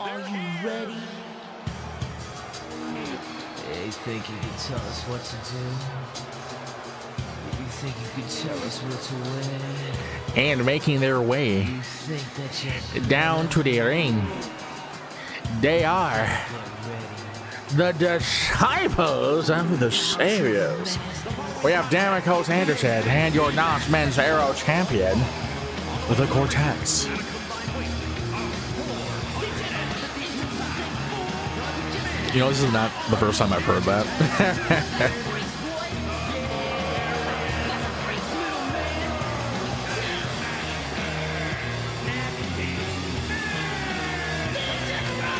Are you ready? Hey, think you can tell us what to do? You think you can tell us what to win? And making their way You think that you're down to the ring, they are the disciples of the Saviors. We have Damocles Anderson and your Knox Men's Arrow champion, the Cortez. You know, this is not the first time I've heard that.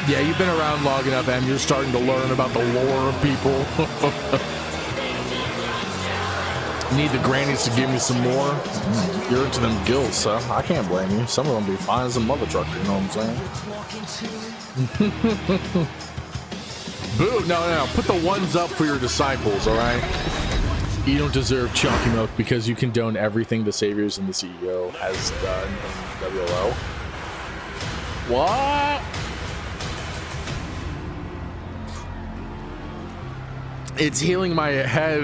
Yeah, you've been around long enough, and you're starting to learn about the lore of people. Need the grannies to give me some more. You're into them gills, so I can't blame you. Some of them be fine as a mother trucker, you know what I'm saying? Boo, no. Put the ones up for your disciples, all right? You don't deserve chalky milk because you condone everything the Saviors and the CEO has done in WLO. What? It's healing my head.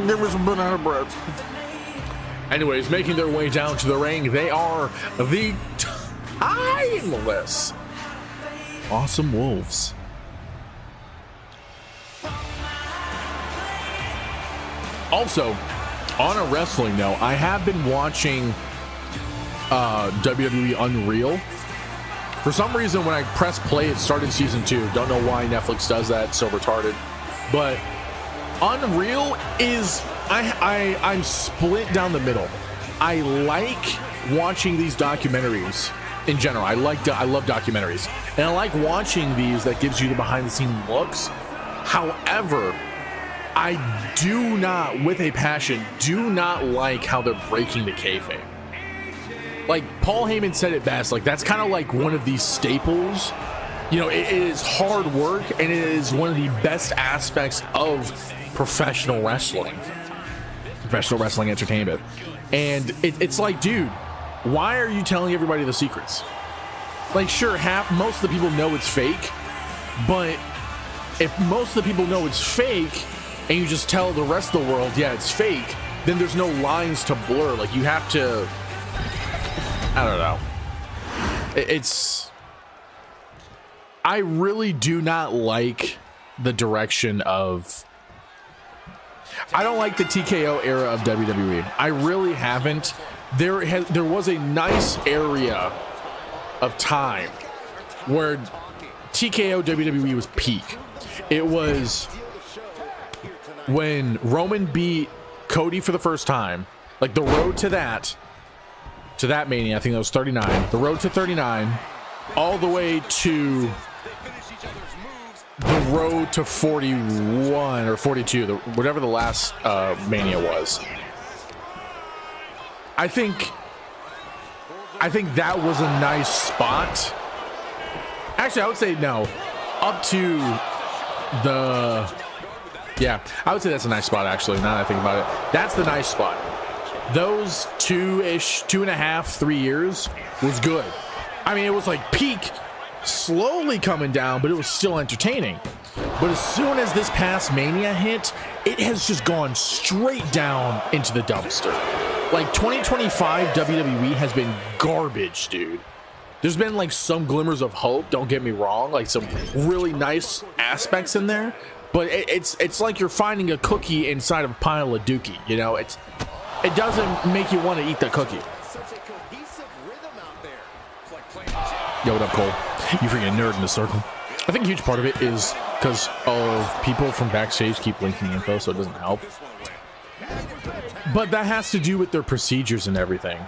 Give me some banana bread. Anyways, making their way down to the ring, they are the timeless Awesome Wolves. Also, on a wrestling note, I have been watching WWE Unreal. For some reason, when I press play, it started season 2. Don't know why Netflix does that. It's so retarded. But Unreal is... I'm split down the middle. I like watching these documentaries in general. I love documentaries. And I like watching these that gives you the behind-the-scenes looks. However, I do not, with a passion, do not like how they're breaking the kayfabe. Like Paul Heyman said it best, like that's kind of like one of these staples. You know, it is hard work and it is one of the best aspects of professional wrestling entertainment. And it's like, dude, why are you telling everybody the secrets? Like, sure, most of the people know it's fake, but if most of the people know it's fake and you just tell the rest of the world, yeah, it's fake, then there's no lines to blur. Like, you have to... I don't know. I really do not like the direction of... I don't like the TKO era of WWE. I really haven't. There was a nice area of time where TKO WWE was peak. It was when Roman beat Cody for the first time. Like the road to that Mania, I think that was 39. The road to 39, all the way to the road to 41 or 42, whatever the last Mania was. I think that was a nice spot. Actually, I would say no. Up to the... Yeah, I would say that's a nice spot, actually, now that I think about it. That's the nice spot. Those 2.5, 3 years was good. I mean, it was like peak, slowly coming down, but it was still entertaining. But as soon as this past Mania hit, it has just gone straight down into the dumpster. Like 2025 WWE has been garbage, dude. There's been like some glimmers of hope, don't get me wrong, like some really nice aspects in there, but it's like you're finding a cookie inside of a pile of dookie, you know? It doesn't make you want to eat the cookie. Yo, what up, Cole? You freaking nerd in the circle. I think a huge part of it is because of people from backstage keep linking info, so it doesn't help. But that has to do with their procedures and everything.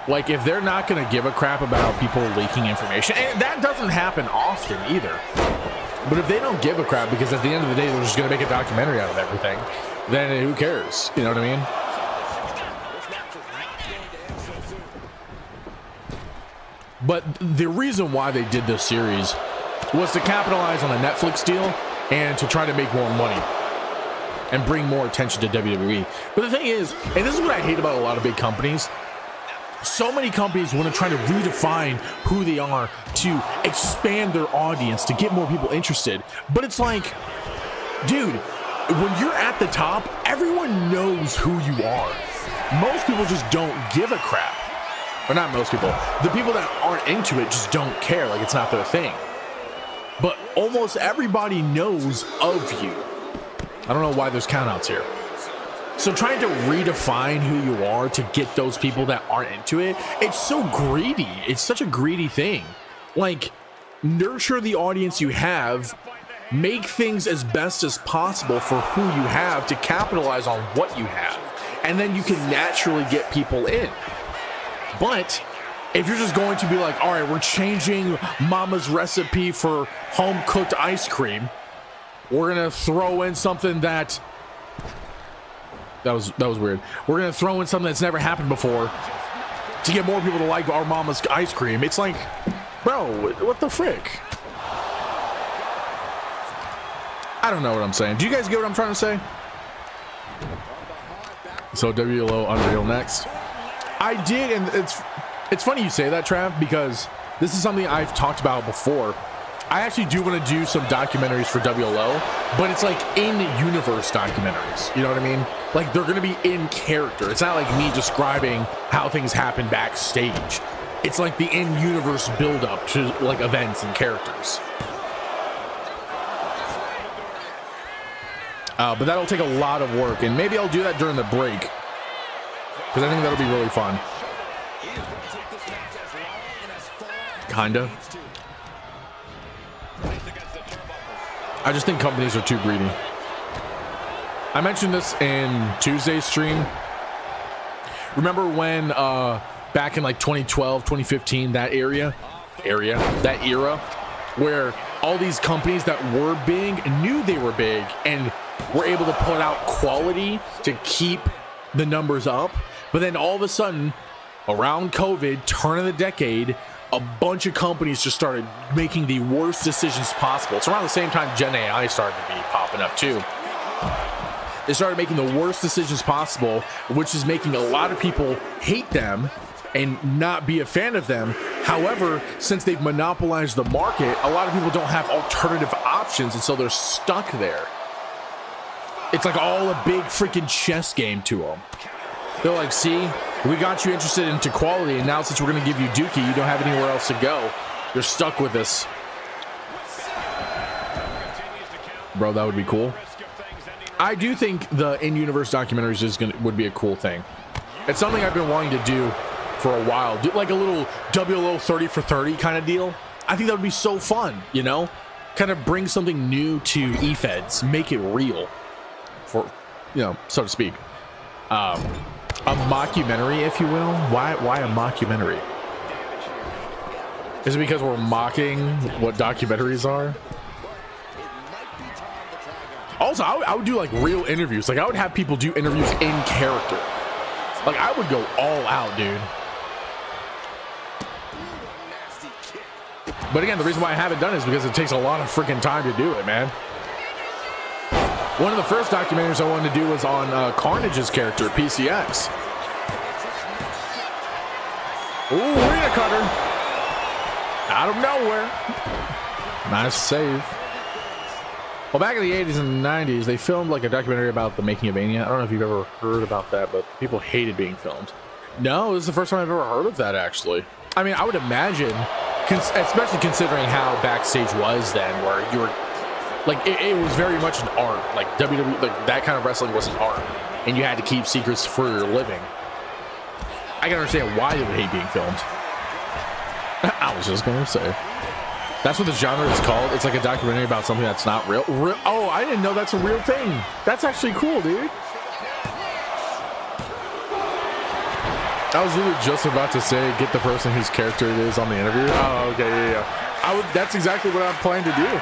Like, if they're not going to give a crap about people leaking information, and that doesn't happen often either. But if they don't give a crap, because at the end of the day, they're just going to make a documentary out of everything, then who cares? You know what I mean? But the reason why they did this series was to capitalize on a Netflix deal and to try to make more money and bring more attention to WWE. But the thing is, and this is what I hate about a lot of big companies, So many companies want to try to redefine who they are to expand their audience, to get more people interested. But it's like, dude, when you're at the top, everyone knows who you are. Most people just don't give a crap. Or not most people. The people that aren't into it just don't care. Like, it's not their thing. But almost everybody knows of you. I don't know why there's countouts here. So trying to redefine who you are to get those people that aren't into it, it's so greedy. It's such a greedy thing. Like, nurture the audience you have, make things as best as possible for who you have to capitalize on what you have. And then you can naturally get people in. But if you're just going to be like, all right, we're changing mama's recipe for home cooked ice cream, we're going to throw in something that was weird. We're going to throw in something that's never happened before to get more people to like our mama's ice cream. It's like, bro, what the frick? I don't know what I'm saying. Do you guys get what I'm trying to say? So WLO Unreal next. I did, and it's funny you say that, Trav, because this is something I've talked about before. I actually do want to do some documentaries for WLO, but it's like in-universe documentaries. You know what I mean? Like, they're going to be in character. It's not like me describing how things happen backstage. It's like the in-universe build-up to like events and characters. But that'll take a lot of work, and maybe I'll do that during the break, because I think that'll be really fun. Kinda. I just think companies are too greedy. I mentioned this in Tuesday's stream. Remember when back in like 2012, 2015, that era, where all these companies that were big knew they were big and were able to put out quality to keep the numbers up, but then all of a sudden, around COVID, turn of the decade, a bunch of companies just started making the worst decisions possible. It's around the same time Gen AI started to be popping up too. They started making the worst decisions possible, which is making a lot of people hate them and not be a fan of them. However, since they've monopolized the market, a lot of people don't have alternative options, and so they're stuck there. It's like all a big freaking chess game to them. They're like, see, we got you interested into quality, and now since we're going to give you Dookie, you don't have anywhere else to go. You're stuck with us. Bro, that would be cool. I do think the in-universe documentaries would be a cool thing. It's something I've been wanting to do for a while. Do like a little WLO 30 for 30 kind of deal. I think that would be so fun, you know? Kind of bring something new to efeds, make it real, for, you know, so to speak. A mockumentary, if you will. Why a mockumentary? Is it because we're mocking what documentaries are? Also, I would do like real interviews. Like, I would have people do interviews in character. Like, I would go all out, dude. But again, the reason why I haven't done it is because it takes a lot of freaking time to do it, man. One of the first documentaries I wanted to do was on Carnage's character, PCX. Ooh, arena cutter. Out of nowhere. Nice save. Well, back in the 80s and 90s, they filmed like a documentary about the making of Mania. I don't know if you've ever heard about that, but people hated being filmed. No, this is the first time I've ever heard of that, actually. I mean, I would imagine, especially considering how backstage was then, where you were, like, it was very much an art. Like, WWE, like, that kind of wrestling was an art, and you had to keep secrets for your living. I can understand why they would hate being filmed. I was just going to say. That's what the genre is called. It's like a documentary about something that's not real. Oh, I didn't know that's a real thing. That's actually cool, dude. I was literally just about to say, get the person whose character it is on the interview. Oh, okay, yeah. That's exactly what I'm planning to do.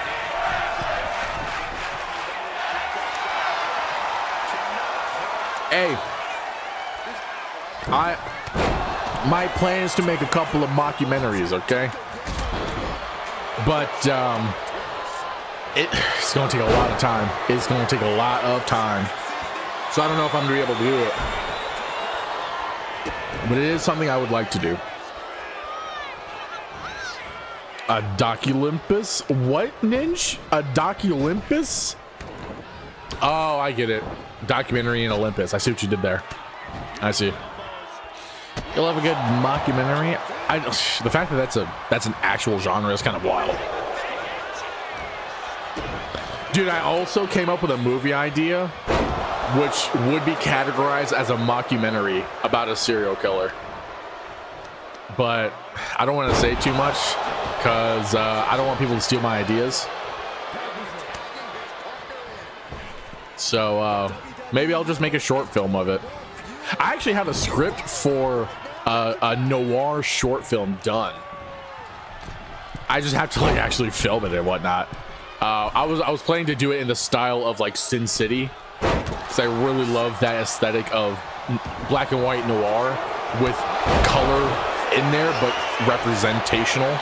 Hey, my plan is to make a couple of mockumentaries, okay? But it's going to take a lot of time. It's going to take a lot of time. So I don't know if I'm going to be able to do it. but it is something I would like to do. A Doculympus? What, Ninja? A Doculympus? Oh, I get it. Documentary in Olympus. I see what you did there. I see. You'll have a good mockumentary. The fact that that's an actual genre is kind of wild. Dude, I also came up with a movie idea which would be categorized as a mockumentary about a serial killer. But I don't want to say too much because I don't want people to steal my ideas. So maybe I'll just make a short film of it. I actually have a script for a noir short film done. I just have to like actually film it and whatnot. I was planning to do it in the style of like Sin City, because I really love that aesthetic of black and white noir with color in there, but representational.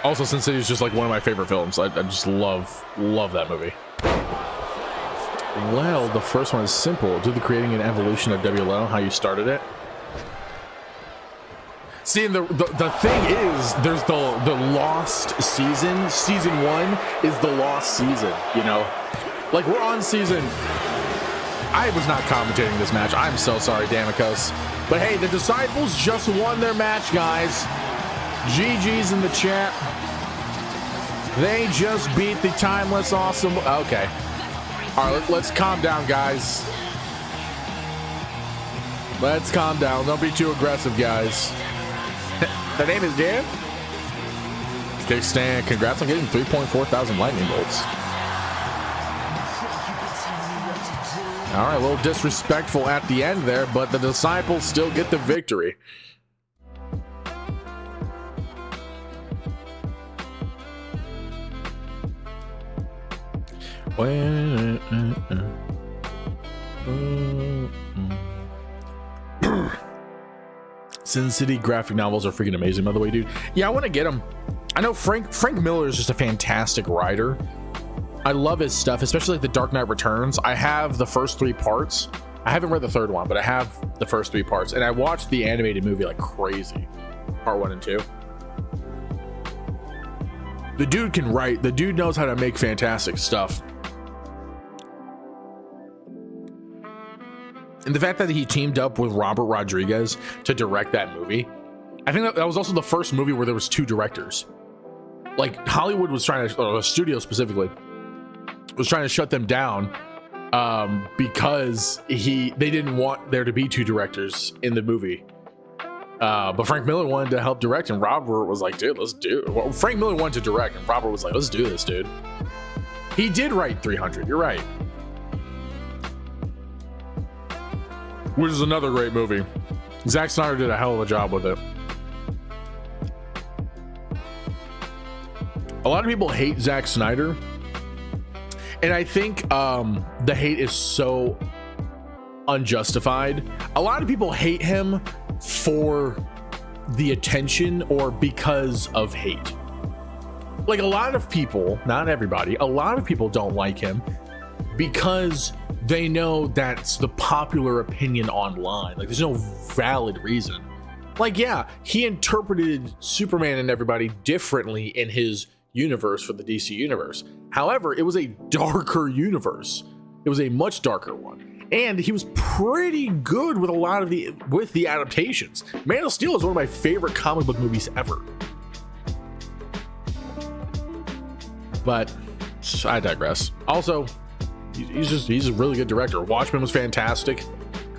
Also, Sin City is just like one of my favorite films. I just love that movie. Well, the first one is simple. Do the creating and evolution of WLO, how you started it. See, and the thing is, there's the lost season. Season 1 is the lost season, you know? Like, we're on season... I was not commentating this match. I'm so sorry, Damicos. But hey, the Disciples just won their match, guys. GG's in the chat. They just beat the Timeless Awesome... Okay. All right, let's calm down, guys. Let's calm down. Don't be too aggressive, guys. Their name is Dan. Kickstand, congrats on getting 3.4 thousand lightning bolts. All right, a little disrespectful at the end there, but the Disciples still get the victory. Sin City graphic novels are freaking amazing, by the way, dude. Yeah, I want to get them. I know Frank Miller is just a fantastic writer. I love his stuff, especially like the Dark Knight Returns. I have the first 3 parts. I haven't read the third one, but I have the first 3 parts, and I watched the animated movie like crazy. Part 1 and 2. The dude can write. The dude knows how to make fantastic stuff. And the fact that he teamed up with Robert Rodriguez to direct that movie, I think that was also the first movie where there was 2 directors. Like Hollywood was trying to, or the studio specifically, was trying to shut them down because they didn't want there to be 2 directors in the movie. But Frank Miller wanted to help direct, and Robert was like, dude, let's do it. Well, Frank Miller wanted to direct, and Robert was like, let's do this, dude. He did write 300, you're right. Which is another great movie. Zack Snyder did a hell of a job with it. A lot of people hate Zack Snyder, and I think the hate is so unjustified. A lot of people hate him for the attention or because of hate. Like a lot of people, not everybody, a lot of people don't like him because they know that's the popular opinion online. Like there's no valid reason. Like, yeah, he interpreted Superman and everybody differently in his universe for the DC universe. However, it was a darker universe. It was a much darker one. And he was pretty good with a lot of the adaptations. Man of Steel is one of my favorite comic book movies ever. But I digress. Also, he's a really good director. Watchmen was fantastic.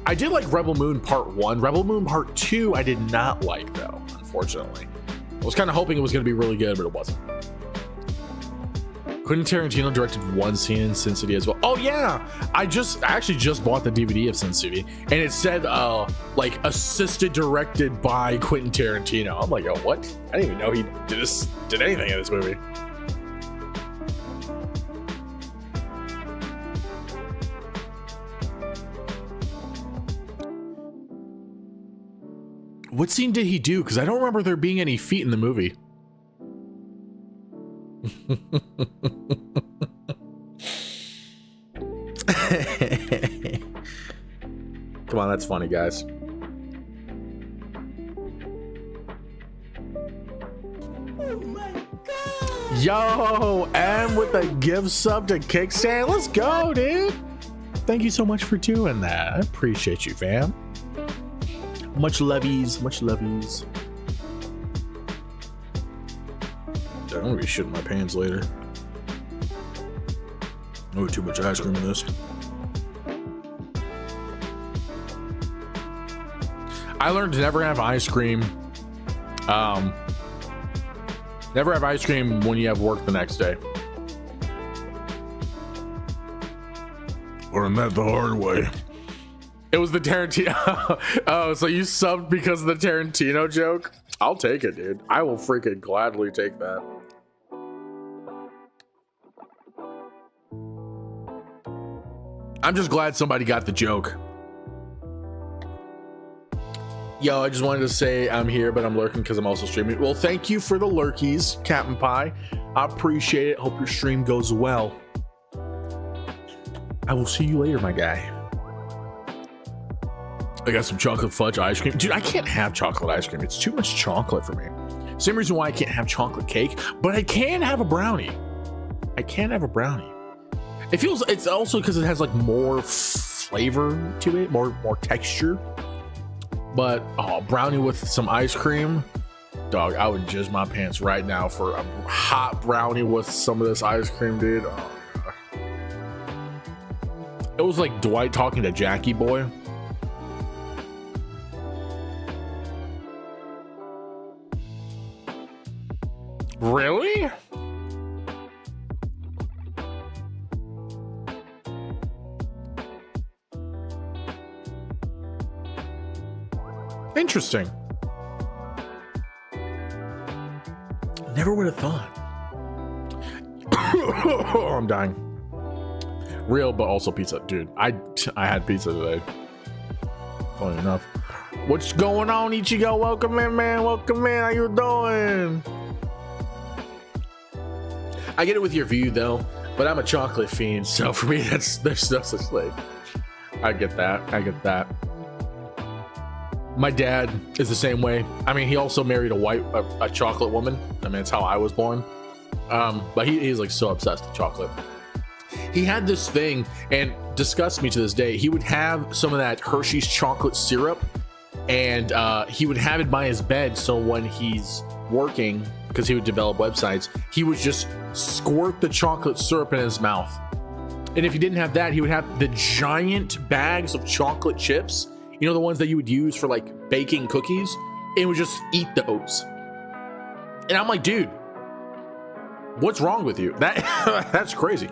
I did like Rebel Moon Part 1. Rebel Moon Part 2 I did not like, though, unfortunately. I was kind of hoping it was going to be really good, but it wasn't. Quentin Tarantino directed one scene in Sin City as well. Oh yeah, I actually just bought the DVD of Sin City, and it said like assisted directed by Quentin Tarantino. I'm like, oh, what? I didn't even know he did anything in this movie. What scene did he do? Because I don't remember there being any feet in the movie. Come Come on, that's funny, guys. Oh my god! Yo, and with a gift sub to Kickstand. Let's go, dude. Thank you so much for doing that. I appreciate you, fam. Much lovies, much lovies. I'm gonna be shitting my pants later. Oh, too much ice cream in this. I learned to never have ice cream. Never have ice cream when you have work the next day. Learned that the hard way. It was the Tarantino. Oh, so you subbed because of the Tarantino joke? I'll take it, dude. I will freaking gladly take that. I'm just glad somebody got the joke. Yo, I just wanted to say I'm here, but I'm lurking because I'm also streaming. Well, thank you for the lurkies, Captain Pie. I appreciate it. Hope your stream goes well. I will see you later, my guy. I got some chocolate fudge ice cream. Dude, I can't have chocolate ice cream. It's too much chocolate for me. Same reason why I can't have chocolate cake, but I can have a brownie. I can have a brownie. It's also because it has like more flavor to it, more texture. But brownie with some ice cream, dog, I would jizz my pants right now for a hot brownie with some of this ice cream, dude. Oh, God. It was like Dwight talking to Jackie Boy. Really? Interesting. Never would have thought. Oh, I'm dying. Real, but also pizza, dude. I had pizza today. Funny enough. What's going on, Ichigo? Welcome in, man. Welcome in. How you doing? I get it with your view though, but I'm a chocolate fiend, so for me, there's no such thing. I get that. I get that. My dad is the same way. I mean, he also married a chocolate woman. I mean, it's how I was born. But he's like so obsessed with chocolate. He had this thing, and disgusts me to this day. He would have some of that Hershey's chocolate syrup, and he would have it by his bed. So when he's working, because he would develop websites, he would just squirt the chocolate syrup in his mouth. And if he didn't have that, he would have the giant bags of chocolate chips. You know, the ones that you would use for like baking cookies, and would just eat those. And I'm like, dude, what's wrong with you? That's crazy.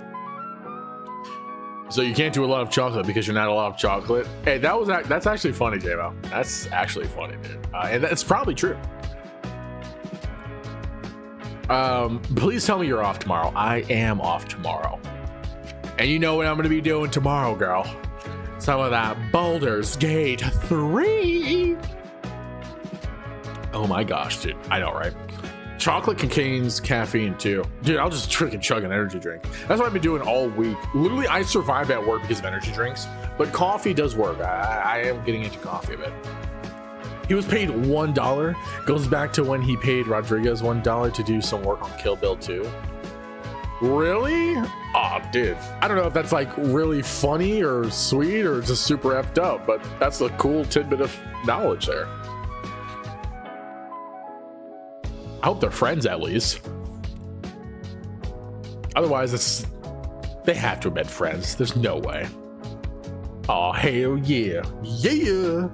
So you can't do a lot of chocolate because you're not a lot of chocolate. Hey, that's actually funny, J-Mo. That's actually funny, dude. And that's probably true. Please tell me you're off tomorrow. I am off tomorrow. And you know what I'm going to be doing tomorrow, girl. Some of that Baldur's Gate 3. Oh my gosh, dude. I know, right? Chocolate contains caffeine too. Dude, I'll just freaking chug an energy drink. That's what I've been doing all week. Literally, I survive at work because of energy drinks, but coffee does work. I am getting into coffee a bit. He was paid $1. Goes back to when he paid Rodriguez $1 to do some work on Kill Bill 2. Really? Oh, dude. I don't know if that's like really funny or sweet or just super effed up, but that's a cool tidbit of knowledge there. I hope they're friends at least. Otherwise, they have to have been friends. There's no way. Oh, hell yeah. Yeah.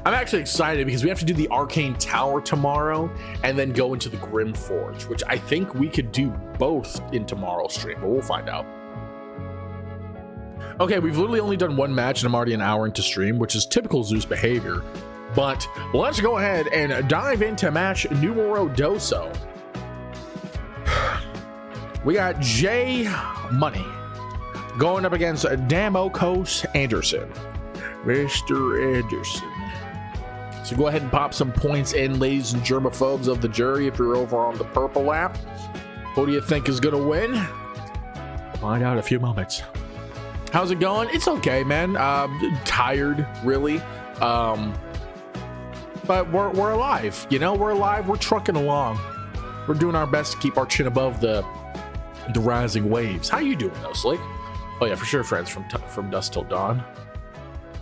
I'm actually excited because we have to do the Arcane Tower tomorrow and then go into the Grim Forge, which I think we could do both in tomorrow's stream, but we'll find out. Okay, we've literally only done one match and I'm already an hour into stream, which is typical Zeus behavior. But let's go ahead and dive into match numero doso. We got J Money going up against Damokos Anderson. Mr. Anderson. So go ahead and pop some points in, ladies and germaphobes of the jury, if you're over on the purple app. Who do you think is going to win? Find out in a few moments. How's it going? It's okay, man. Tired, really. But we're alive, you know? We're alive. We're trucking along. We're doing our best to keep our chin above the rising waves. How you doing, though, Slick? Oh yeah, for sure, friends. From Dusk Till Dawn.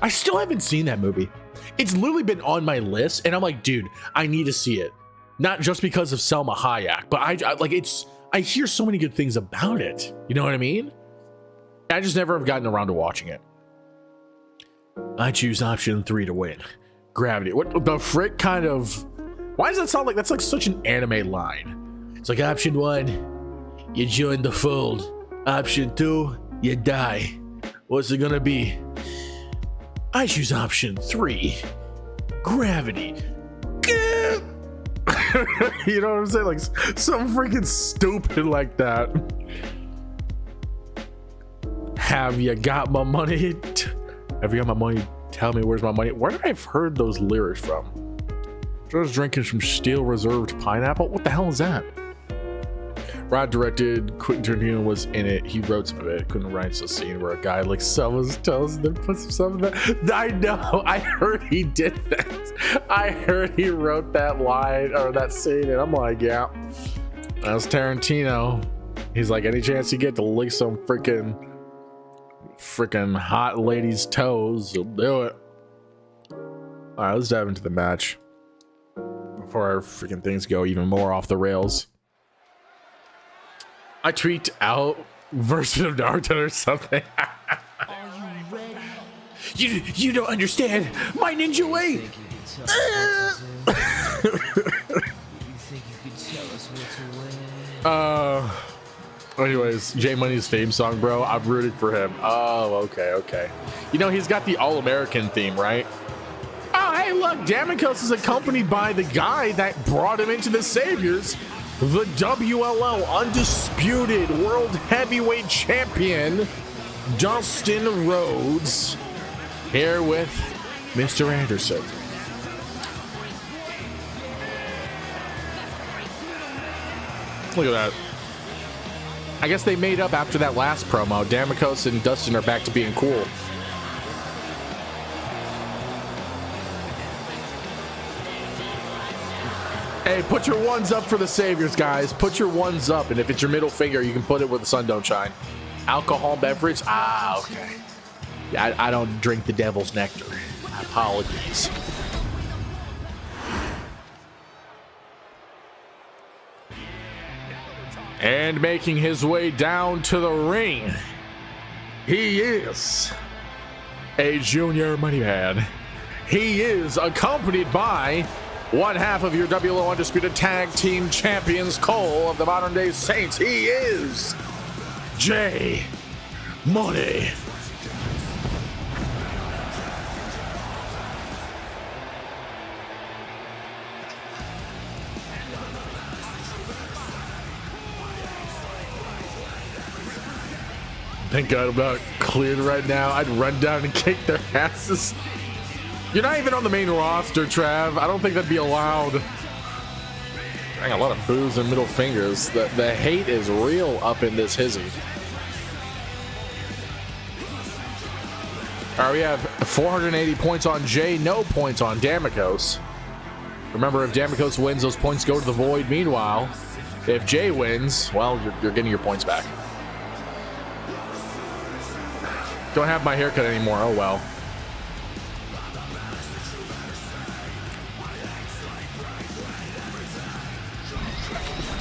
I still haven't seen that movie. It's literally been on my list, and I'm like, dude, I need to see it. Not just because of Selma Hayek, but I hear so many good things about it. You know what I mean? I just never have gotten around to watching it. I choose option 3 to win. Gravity. What the frick kind of... Why does that sound like... That's like such an anime line. It's like option 1, you join the fold. Option 2, you die. What's it gonna be? I choose option 3. Gravity. You know what I'm saying? Like something freaking stupid like that. Have you got my money? Have you got my money? Tell me where's my money. Where did I have heard those lyrics from? I was drinking some Steel Reserved Pineapple. What the hell is that? Rod directed. Quentin Tarantino was in it. He wrote some of it. Couldn't write a scene where a guy like someone's toes and then puts some of that. I know. I heard he did that. I heard he wrote that line or that scene, and I'm like, yeah, that's Tarantino. He's like, any chance you get to lick some freaking hot lady's toes, you'll do it. All right, let's dive into the match before our freaking things go even more off the rails. I tweaked out version of Naruto or something. Are you ready? You don't understand my ninja way. You think you could tell us what to win? Anyways, J Money's theme song, bro. I'm rooting for him. Oh, okay. You know, he's got the All-American theme, right? Oh, hey, look, Damikos is accompanied by the guy that brought him into the Saviors, the WLO undisputed world heavyweight champion, Dustin Rhodes, here with Mr. Anderson. Look at that. I guess they made up after that last promo. Damikos and Dustin are back to being cool. Hey, put your ones up for the Saviors, guys. Put your ones up, and if it's your middle finger, you can put it where the sun don't shine. Alcohol beverage? Ah, okay. Yeah, I don't drink the devil's nectar. Apologies. And making his way down to the ring, he is a junior money man. He is accompanied by one half of your WLO Undisputed Tag Team Champions, Cole of the Modern Day Saints. He is J Money. Thank God I'm not cleared right now. I'd run down and kick their asses. You're not even on the main roster, Trav. I don't think that'd be allowed. I got a lot of boos and middle fingers. The hate is real up in this hizzy. All right, we have 480 points on Jay, no points on Damikos. Remember, if Damikos wins, those points go to the void. Meanwhile, if Jay wins, well, you're getting your points back. Don't have my haircut anymore. Oh well.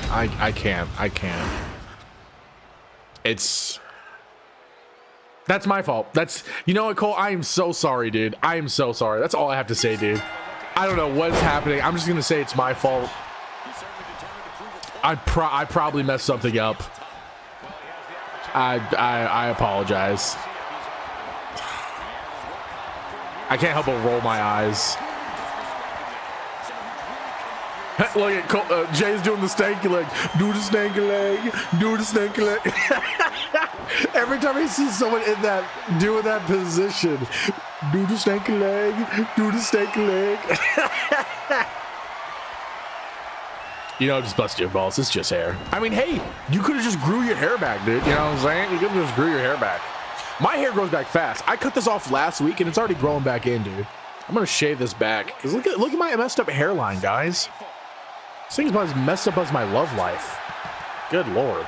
I can't. That's my fault. You know what, Cole? I am so sorry, dude. I am so sorry. That's all I have to say, dude. I don't know what's happening. I'm just gonna say it's my fault. I probably messed something up. I apologize. I can't help but roll my eyes. Look at Cole, Jay's doing the stanky leg. Do the stanky leg. Do the stanky leg. Every time he sees someone in that doing that position, do the stanky leg. Do the stanky leg. You know, just bust your balls. It's just hair. I mean, hey, you could have just grew your hair back, dude. You know what I'm saying? You could have just grew your hair back. My hair grows back fast. I cut this off last week and it's already growing back in, dude. I'm gonna shave this back because look at my messed up hairline, guys. This thing's about as messed up as my love life. Good lord.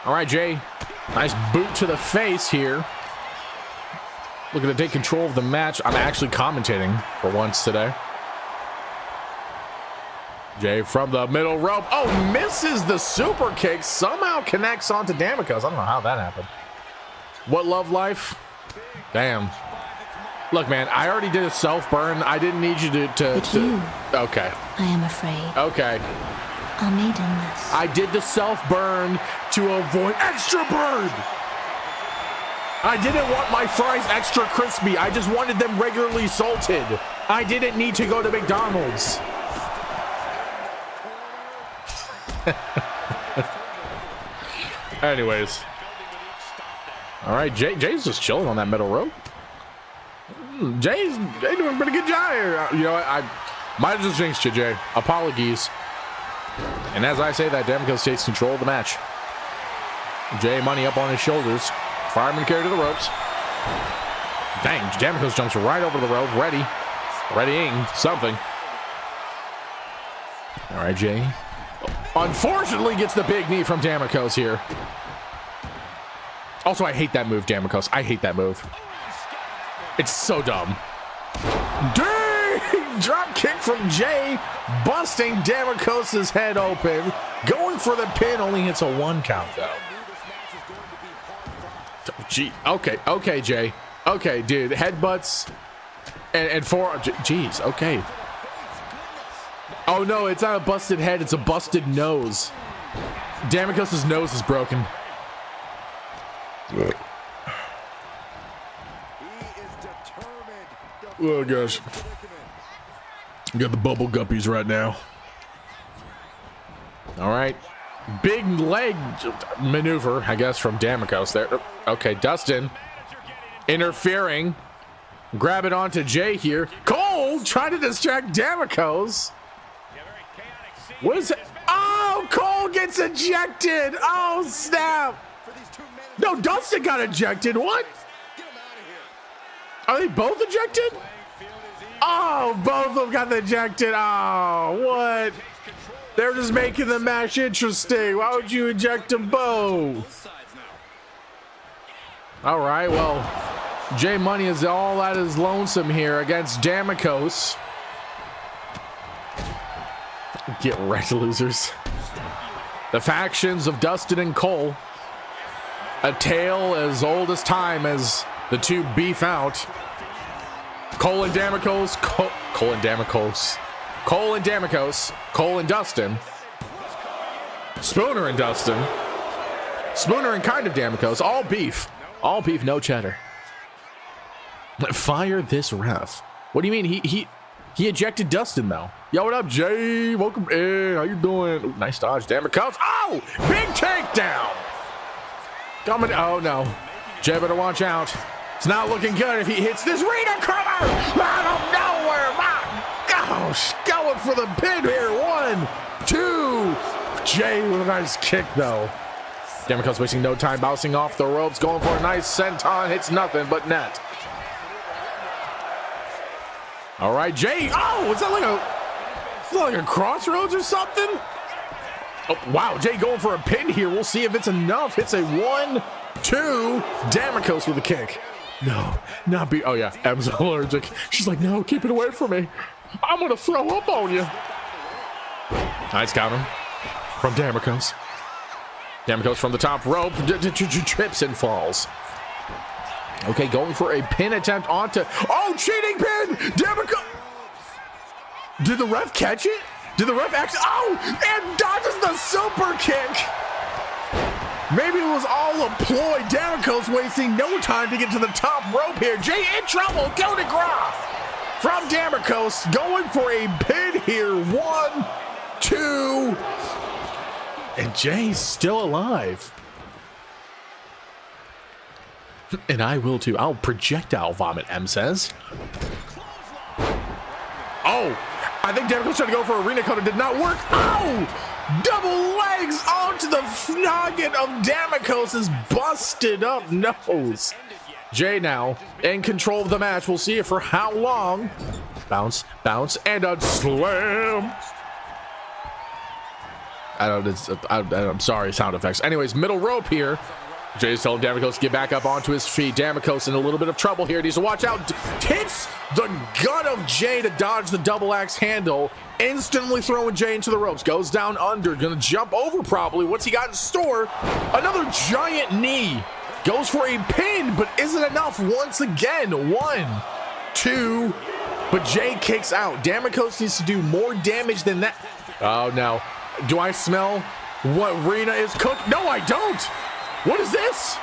All right, Jay. Nice boot to the face here. Looking to take control of the match. I'm actually commentating for once today. Jay from the middle rope. Oh, misses the super kick. Somehow connects onto Damicos. I don't know how that happened. What love life? Damn. Look, man, I already did a self-burn. I didn't need you to... Okay. I am afraid. Okay. Are made in this. I did the self-burn to avoid extra burn. I didn't want my fries extra crispy. I just wanted them regularly salted. I didn't need to go to McDonald's. Anyways. All right, Jay's just chilling on that middle rope. Jay's doing a pretty good job here. You know what? I might have just jinxed you, Jay. Apologies. And as I say that, Damicos takes control of the match. Jay money up on his shoulders. Fireman carry to the ropes. Dang, Damicos jumps right over the rope. Readying something. All right, Jay. Unfortunately gets the big knee from Damicos here. Also, I hate that move, Damicos. I hate that move. It's so dumb. Dang! Drop kick from Jay, busting Damicos' head open. Going for the pin, only hits a 1 count, though. Gee, okay, Jay. Okay, dude, headbutts and four. Jeez, okay. Oh no, it's not a busted head, it's a busted nose. Damicos' nose is broken. Oh gosh. We got the bubble guppies right now. All right. Big leg maneuver, I guess, from Damicos there. Okay, Dustin interfering. Grab it onto Jay here. Cole trying to distract Damicos. What is it? Oh, Cole gets ejected. Oh, snap. No, Dustin got ejected. What? Are they both ejected? Oh, both of them got ejected. Oh, what? They're just making the match interesting. Why would you eject them both? All right, well, Jay Money is all that is lonesome here against Damicos. Get wrecked, losers. The factions of Dustin and Cole. A tale as old as time as the two beef out. Cole and Damicos. Cole and Damicos. Cole and Damicos. Cole and Dustin. Spooner and Dustin. Spooner and kind of Damicos. All beef. All beef, no cheddar. Fire this ref. What do you mean? He ejected Dustin, though. Yo, what up, Jay? Welcome in. How you doing? Ooh, nice dodge, Damicos. Oh! Big takedown! Coming. Oh, no. Jay better watch out. It's not looking good if he hits this Rita cover out of nowhere. My gosh. Going for the pin here. 1, 2. Jay with a nice kick, though. Damicos wasting no time, bouncing off the ropes, going for a nice senton. Hits nothing but net. All right, Jay. Oh, is that like a crossroads or something? Oh, wow. Jay going for a pin here. We'll see if it's enough. Hits a 1, 2. Damicos with a kick. No, not be. Oh, yeah. Em's allergic. She's like, no, keep it away from me. I'm going to throw up on you. Nice counter from Damicos. Damicos from the top rope. Trips and falls. Okay, going for a pin attempt onto. Oh, cheating pin! Damicos. Did the ref catch it? Did the ref actually? Oh, and dodges the super kick. Maybe it was all a ploy. Damicos wasting no time to get to the top rope here. Jay in trouble. Go to Groff from Damicos. Going for a pin here. 1, 2. And Jay's still alive. And I will too. I'll projectile vomit, M says. Oh, I think Demiko's trying to go for a arena cutter. Did not work. Ow! Double legs onto the noggin of Demiko's busted up nose. Jay now in control of the match. We'll see it for how long. Bounce, bounce, and a slam. I'm sorry, sound effects. Anyways, middle rope here. Jay's telling Demiko's to get back up onto his feet. Demiko's in a little bit of trouble here. Needs to watch out. Hits the gut of Jay to dodge the double axe handle. Instantly throwing Jay into the ropes. Goes down under. Gonna jump over probably. What's he got in store? Another giant knee. Goes for a pin, but isn't enough once again. 1, 2, but Jay kicks out. Demiko's needs to do more damage than that. Oh no. Do I smell what Rena is cooked? No, I don't. What is this?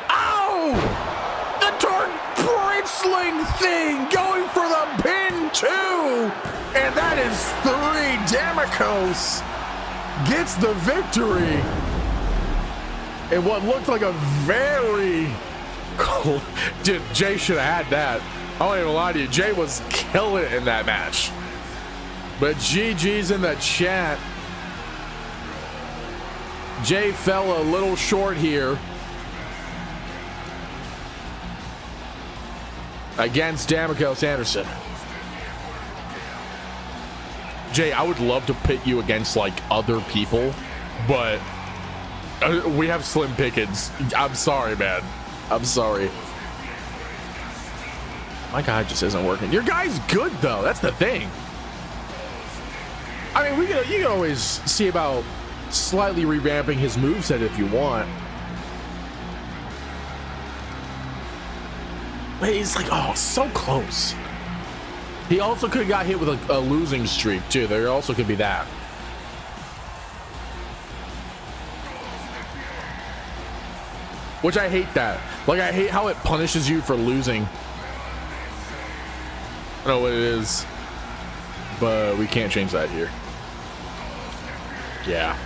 Ow! The torn bristling thing going for the pin too. And that is 3. Demiko's gets the victory. And what looked like a very cool. Dude, Jay should have had that. I won't even lie to you. Jay was killing it in that match. But GG's in the chat. Jay fell a little short here against Demiko Anderson. Jay, I would love to pit you against like other people, but we have slim pickings. I'm sorry, man. I'm sorry. My guy just isn't working. Your guy's good though. That's the thing. I mean, you can always see about slightly revamping his moveset if you want. But he's like, oh, so close. He also could have got hit with a losing streak too. There also could be that. Which I hate that. Like, I hate how it punishes you for losing. I don't know what it is, but we can't change that here. Yeah.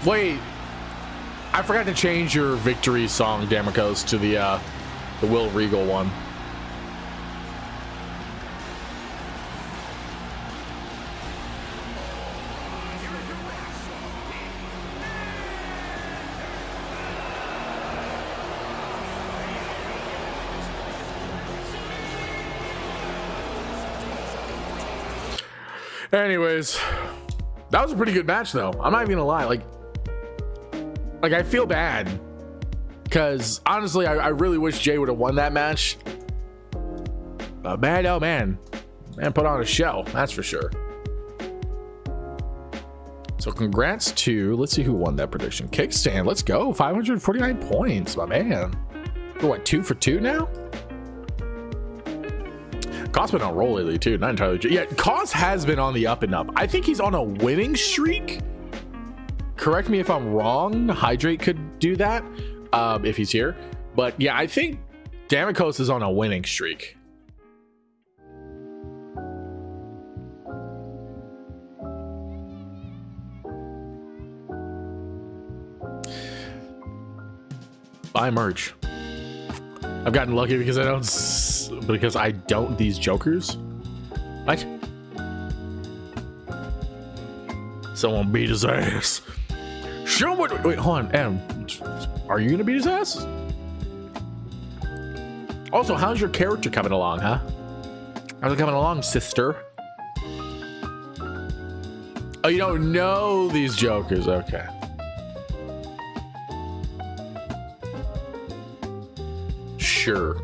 Wait, I forgot to change your victory song, Demiko's, to the Will Regal one. Anyways, that was a pretty good match though. I'm not even gonna lie. Like I feel bad because honestly, I really wish Jay would have won that match. But man, oh man, put on a show, that's for sure. So congrats to, let's see who won that prediction. Kickstand, let's go. 549 points, my man. We're what, 2 for 2 now? Cos been on roll lately too, not entirely true. Yeah, Cos has been on the up and up. I think he's on a winning streak. Correct me if I'm wrong. Hydrate could do that if he's here. But yeah, I think Demiko's is on a winning streak. Buy merch. I've gotten lucky because I don't these jokers. What? Someone beat his ass. Show what. Wait, hold on, Adam. Are you gonna beat his ass? Also, how's your character coming along, huh? How's it coming along, sister? Oh, you don't know these jokers. Okay. Sure.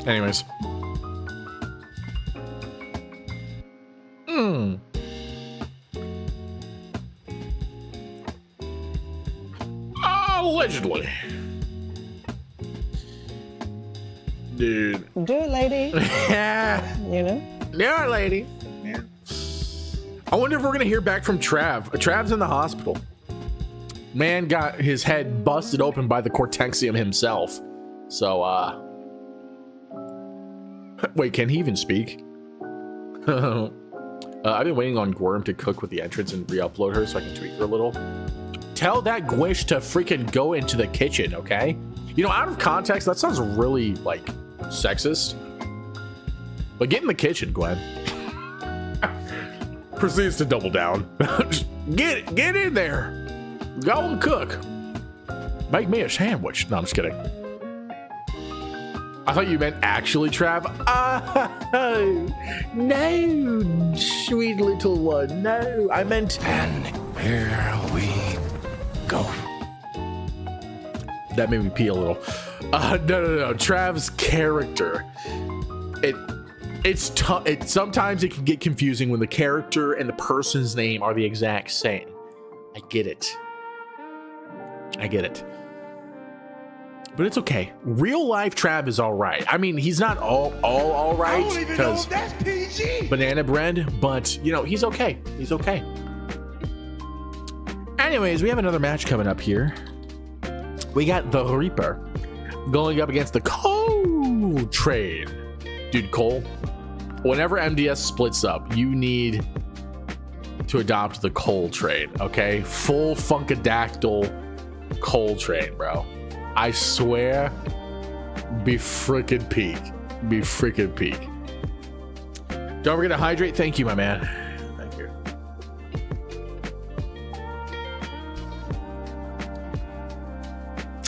Anyways. Allegedly. Dude. Do it, lady. Yeah. You know? Yeah, lady. Yeah. I wonder if we're gonna hear back from Trav. Trav's in the hospital. Man got his head busted open by the Cortexium himself. So, wait, can he even speak? I've been waiting on Worm to cook with the entrance and re-upload her so I can tweak her a little. Tell that Gwish to freaking go into the kitchen, okay? You know, out of context, that sounds really, like, sexist. But get in the kitchen, Gwen. Proceeds to double down. Get in there. Go and cook. Make me a sandwich. No, I'm just kidding. I thought you meant actually, Trav. No, sweet little one. No, I meant... And here we go. That made me pee a little. No. Trav's character. It's tough. Sometimes it can get confusing when the character and the person's name are the exact same. I get it. But it's okay. Real life Trav is all right. I mean, he's not all right because banana bread, but you know, he's okay. He's okay. Anyways, we have another match coming up here. We got the Reaper going up against the Cole Train. Dude, Cole, whenever MDS splits up, you need to adopt the Cole Train, okay? Full Funkadactyl Cole Train, bro. I swear, be freaking peak. Don't forget to hydrate. Thank you, my man. Thank you.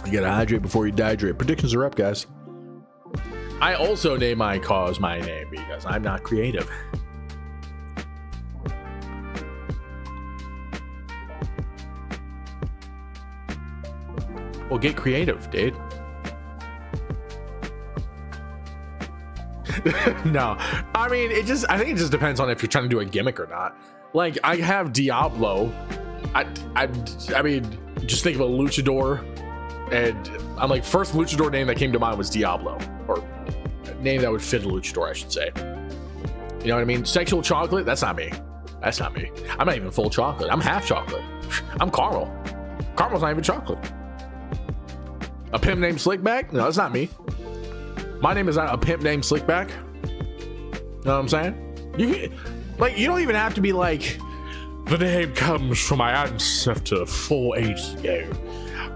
You gotta hydrate before you dehydrate. Predictions are up, guys. I also name my cause my name because I'm not creative. Well, get creative, dude. No, I mean, I think it just depends on if you're trying to do a gimmick or not. Like, I have Diablo. I mean, just think of a luchador, and I'm like, first luchador name that came to mind was Diablo, or a name that would fit a luchador, I should say. You know what I mean? Sexual chocolate? That's not me. I'm not even full chocolate. I'm half chocolate. I'm caramel. Caramel's not even chocolate. A pimp named Slickback? No, that's not me. My name is not a pimp named Slickback. Know what I'm saying? You don't even have to be like, the name comes from my ancestor 4 ages ago,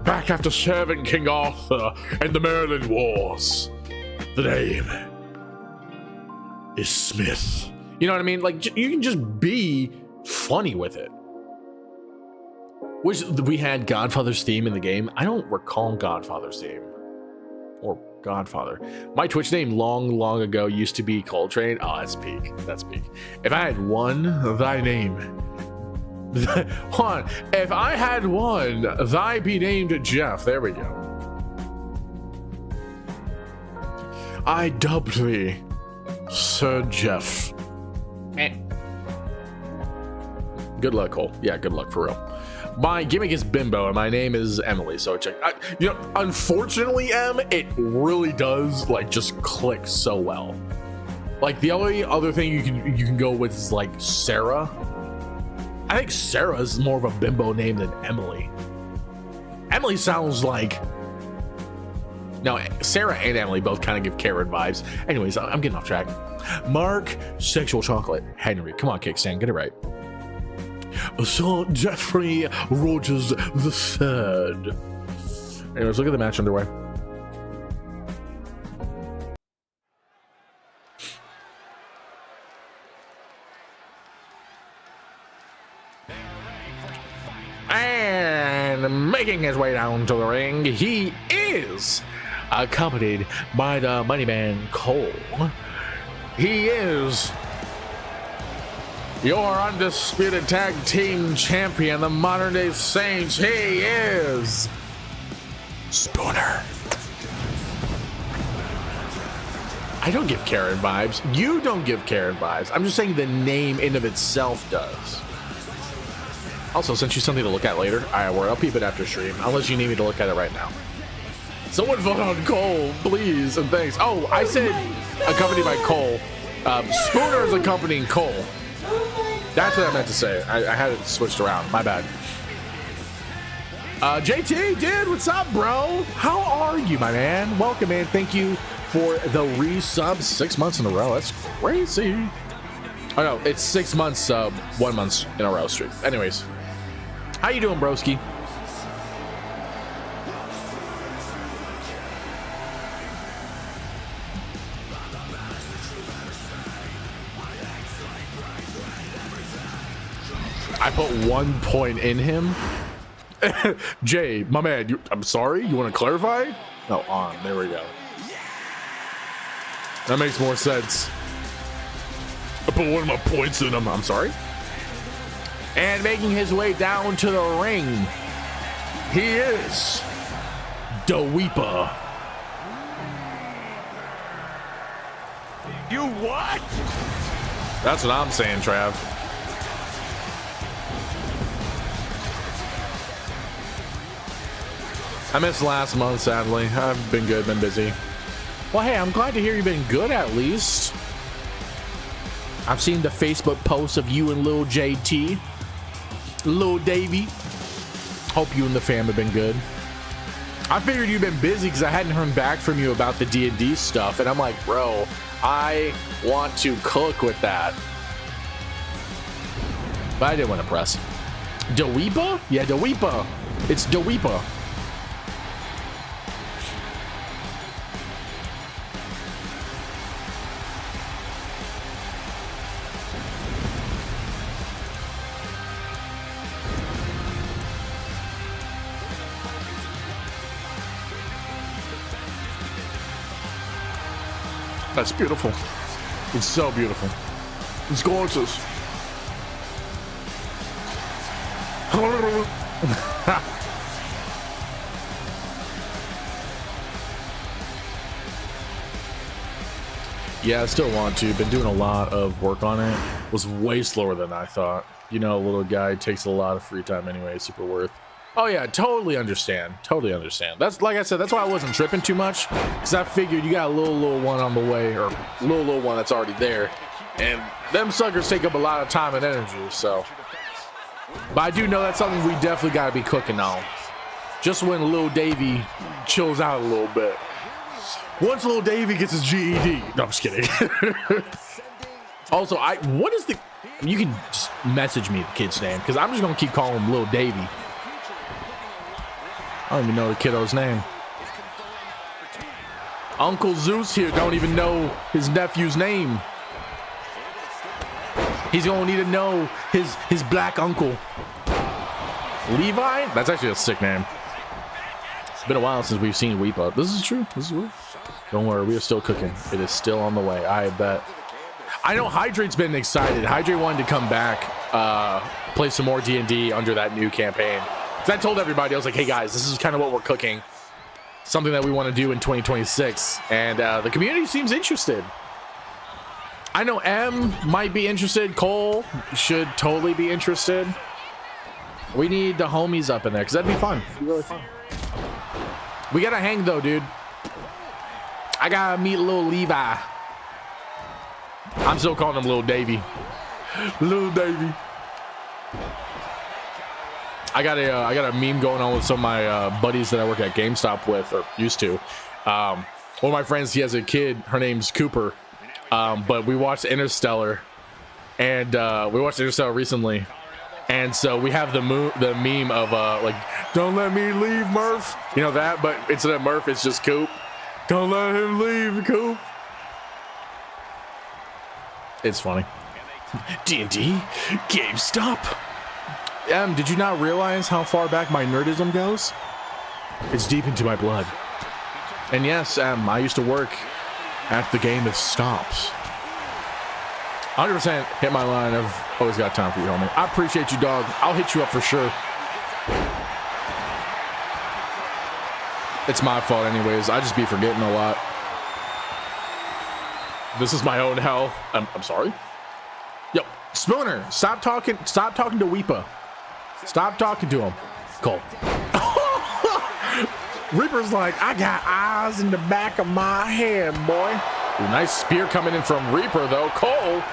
back after serving King Arthur and the Merlin Wars. The name is Smith. You know what I mean? Like, you can just be funny with it. Which we had Godfather's theme in the game. I don't recall Godfather's theme or Godfather. My Twitch name long ago used to be Coltrane. Oh, that's peak. If I had one, thy name. If I had one, thy be named Jeff. There we go. I dubbed thee Sir Jeff. Good luck, Cole. Yeah, good luck for real. My gimmick is Bimbo, and my name is Emily. So check. Unfortunately, it really does like just click so well. Like the only other thing you can go with is like Sarah. I think Sarah is more of a bimbo name than Emily. Emily sounds like. No, Sarah and Emily both kind of give Karen vibes. Anyways, I'm getting off track. Mark, sexual chocolate. Henry, come on, Kickstand, get it right. Sir Jeffrey Rogers III. Anyways, look at the match underway. And making his way down to the ring, he is accompanied by the money man Cole. He is your undisputed tag team champion, the modern day Saints. He is Spooner. I don't give Karen vibes. You don't give Karen vibes. I'm just saying the name in of itself does. Also, sent you something to look at later. I'll peep it after stream, unless you need me to look at it right now. Someone vote on Cole, please, and thanks. Oh, I said accompanied by Cole. Spooner is accompanying Cole. That's what I meant to say. I had it switched around. My bad. JT, dude, what's up, bro? How are you, my man? Welcome in. Thank you for the resub 6 months in a row. That's crazy. Oh no, it's 6 months, 1 month in a row streak. Anyways, how you doing, broski? I put 1 point in him. Jay, my man, I'm sorry. You want to clarify? No, on. There we go. That makes more sense. I put 1 of my points in him. I'm sorry. And making his way down to the ring, he is the Weeper. You what? That's what I'm saying, Trav. I missed last month, sadly. I've been good, been busy. Well, hey, I'm glad to hear you've been good at least. I've seen the Facebook posts of you and Lil JT. Lil Davey. Hope you and the fam have been good. I figured you've been busy because I hadn't heard back from you about the D&D stuff. And I'm like, bro, I want to cook with that. But I didn't want to press. Dweepa? Yeah, Dweepa. It's Dweepa. That's beautiful. It's so beautiful. It's gorgeous. Yeah, I still want to. Been doing a lot of work on it. Was way slower than I thought. You know, a little guy takes a lot of free time anyway. Super worth. Oh yeah, totally understand. Totally understand. That's like I said, that's why I wasn't tripping too much, because I figured you got a little one on the way, or little one that's already there, and them suckers take up a lot of time and energy. So, but I do know that's something we definitely got to be cooking on. Just when Lil Davey chills out a little bit. Once Lil Davey gets his GED. No, I'm just kidding. Also, what is the? You can just message me the kid's name, because I'm just gonna keep calling him Lil Davey. I don't even know the kiddo's name. Uncle Zeus here don't even know his nephew's name. He's gonna need to know his black uncle. Levi? That's actually a sick name. It's been a while since we've seen Weepa. This is true. This is real. Don't worry, we are still cooking. It is still on the way, I bet. I know Hydrate's been excited. Hydrate wanted to come back, play some more D&D under that new campaign. I told everybody, I was like, hey guys, this is kind of what we're cooking. Something that we want to do in 2026. And the community seems interested. I know M might be interested. Cole should totally be interested. We need the homies up in there because that'd be fun. It'd be really fun. We got to hang though, dude. I got to meet little Levi. I'm still calling him Lil Davey. Lil Davey. I got a meme going on with some of my buddies that I work at GameStop with, or used to. One of my friends, he has a kid. Her name's Cooper. But we watched Interstellar, and we watched Interstellar recently, and so we have the meme of like, "Don't let me leave, Murph." You know that, but instead of Murph, it's just Coop. Don't let him leave, Coop. It's funny. D&D, GameStop. Did you not realize how far back my nerdism goes? It's deep into my blood. And yes, I used to work at the game of stops. 100% hit my line. I've always got time for you, homie. I appreciate you, dog. I'll hit you up for sure. It's my fault anyways. I just be forgetting a lot. This is my own hell. I'm sorry. Yo, Spooner, stop talking to Weepa. Stop talking to him. Cole. Reaper's like, I got eyes in the back of my head, boy. Ooh, nice spear coming in from Reaper, though. Cole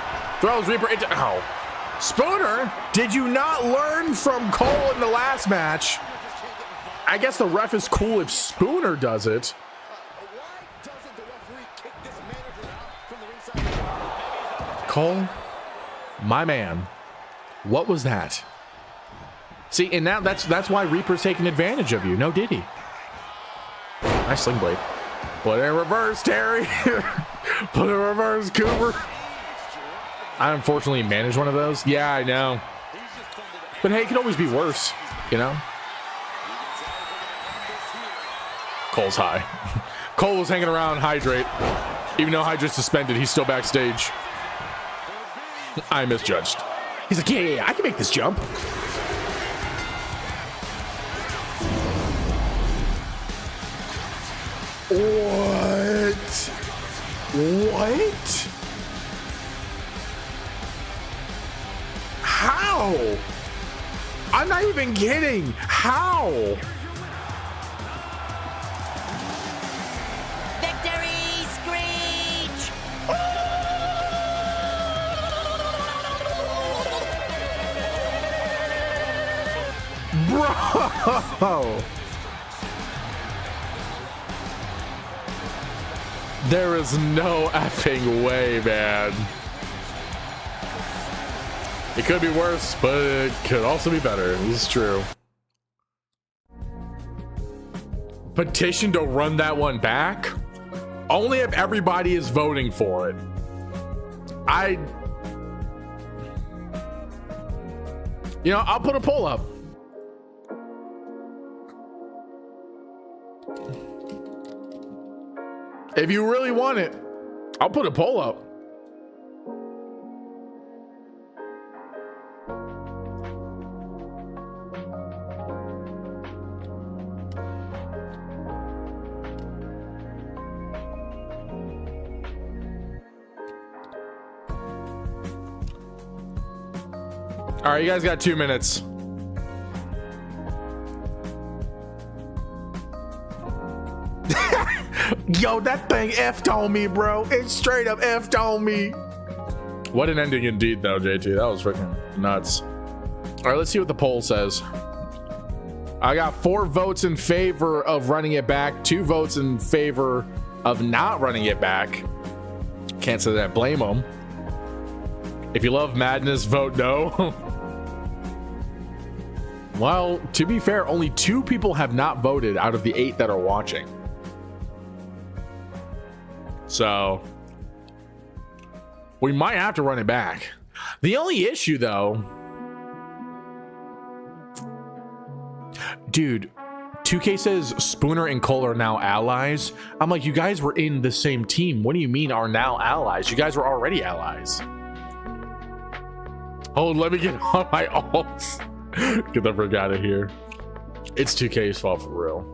throws Reaper into... Oh. Spooner, did you not learn from Cole in the last match? I guess the ref is cool if Spooner does it. Cole, My man. What was that? See, and now that's why Reaper's taking advantage of you. No diddy. Nice sling blade. Put it in reverse, Terry. Put it in reverse, Cooper. I unfortunately managed one of those. Yeah, I know. But hey, it could always be worse, you know? Cole's high. Cole was hanging around Hydrate. Even though Hydrate's suspended, he's still backstage. I misjudged. He's like, yeah, I can make this jump. What? What? How? I'm not even kidding. How? Victory screech! Bro! There is no effing way, man. It could be worse, but it could also be better. This is true. Petition to run that one back? Only if everybody is voting for it. You know, I'll put a poll up. If you really want it, I'll put a poll up. All right, you guys got 2 minutes. Yo, that thing effed on me, bro. It straight up effed on me. What an ending indeed, though, JT. That was freaking nuts. All right, let's see what the poll says. I got 4 votes in favor of running it back, 2 votes in favor of not running it back. Can't say that. Blame them. If you love madness, vote no. Well, to be fair, only 2 people have not voted out of the 8 that are watching. So we might have to run it back. The only issue, though, dude, 2K says Spooner and Cole are now allies. I'm like, you guys were in the same team. What do you mean are now allies? You guys were already allies. Oh, let me get on my alts. Get the frick out of here. It's 2K's fault for real.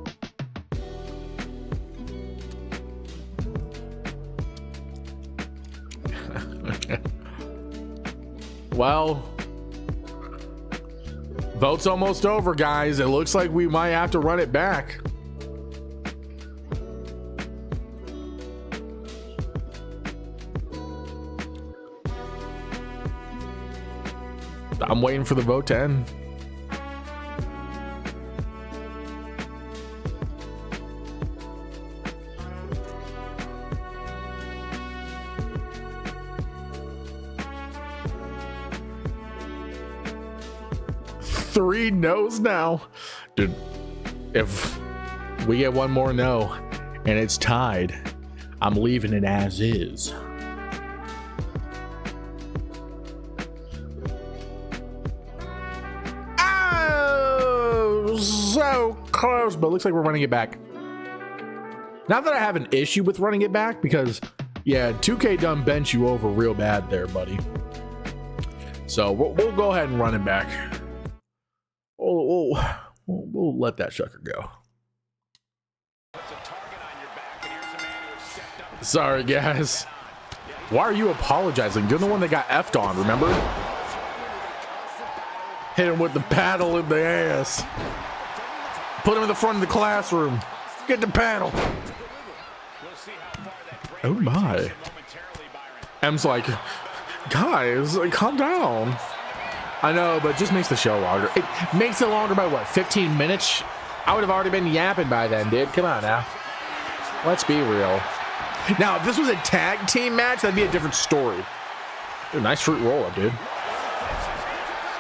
Well, vote's almost over, guys. It looks like we might have to run it back. I'm waiting for the vote to end. Three no's now. Dude, if we get one more no and it's tied, I'm leaving it as is. Oh, so close, but it looks like we're running it back. Not that I have an issue with running it back, because yeah, 2K done bent you over real bad there, buddy. So we'll go ahead and run it back. We'll let that sucker go. Sorry, guys. Why are you apologizing? You're the one that got effed on, remember? Hit him with the paddle in the ass. Put him in the front of the classroom. Get the paddle. Oh my. M's like, guys, calm down. I know, but it just makes the show longer. It makes it longer by what, 15 minutes? I would have already been yapping by then, dude. Come on now. Let's be real. Now, if this was a tag team match, that'd be a different story. Dude, nice fruit roll up, dude.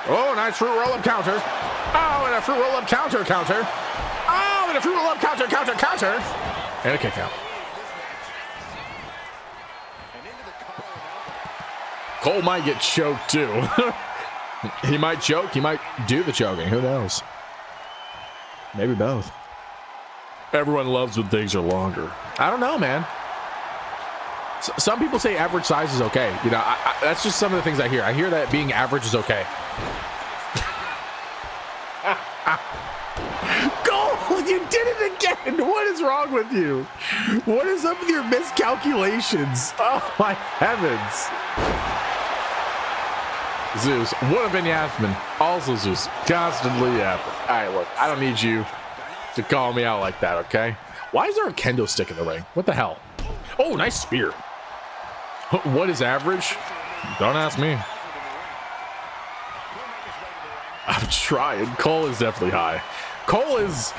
Oh, nice fruit roll-up counter. Oh, and a fruit roll-up counter. Oh, and a fruit roll-up counter. And a kick out. Cole might get choked too. He might choke. He might do the choking. Who knows? Maybe both. Everyone loves when things are longer. I don't know, man. Some people say average size is okay. You know, that's just some of the things I hear. I hear that being average is okay. Cole, you did it again. What is wrong with you? What is up with your miscalculations? Oh, my heavens. Zeus, what have been yapping? Also Zeus, constantly yapping. All right, look, I don't need you to call me out like that, okay? Why is there a kendo stick in the ring? What the hell? Oh, nice spear. What is average? Don't ask me. I'm trying. Cole is definitely high. Cole is,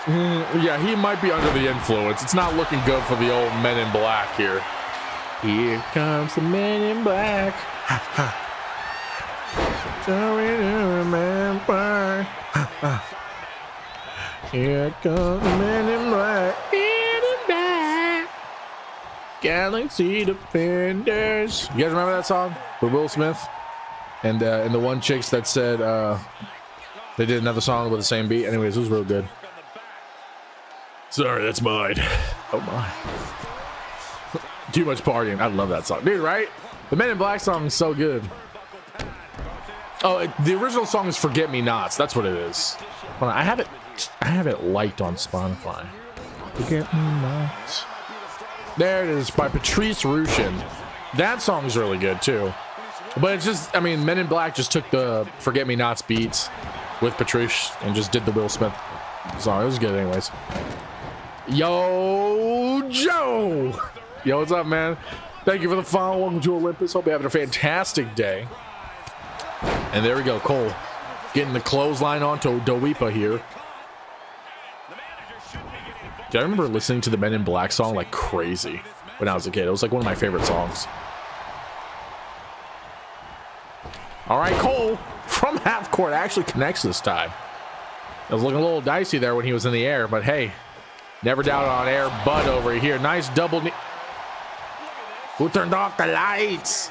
yeah, he might be under the influence. It's not looking good for the old Men in Black here. Here comes the Men in Black. Sorry to remember. Here comes the Men in Black. Men in Black. Galaxy Defenders. You guys remember that song with Will Smith? And the one chicks that said they did another song with the same beat. Anyways, it was real good. Sorry, that's mine. Oh my. Too much partying. I love that song. Dude, right? The Men in Black song is so good. Oh, the original song is Forget Me Nots. That's what it is. Hold on, I have it liked on Spotify. Forget Me Nots. There it is by Patrice Rushin. That song is really good too. But it's just, I mean, Men in Black just took the Forget Me Nots beats with Patrice and just did the Will Smith song. It was good anyways. Yo, Joe. Yo, what's up, man? Thank you for the follow. Welcome to Olympus. Hope you're having a fantastic day. And there we go, Cole getting the clothesline onto Dowipa here. Dude, I remember listening to the Men in Black song like crazy when I was a kid. It was like one of my favorite songs. All right, Cole from half court actually connects this time. It was looking a little dicey there when he was in the air, but hey, never doubt on air Bud over here. Nice double knee. Who turned off the lights?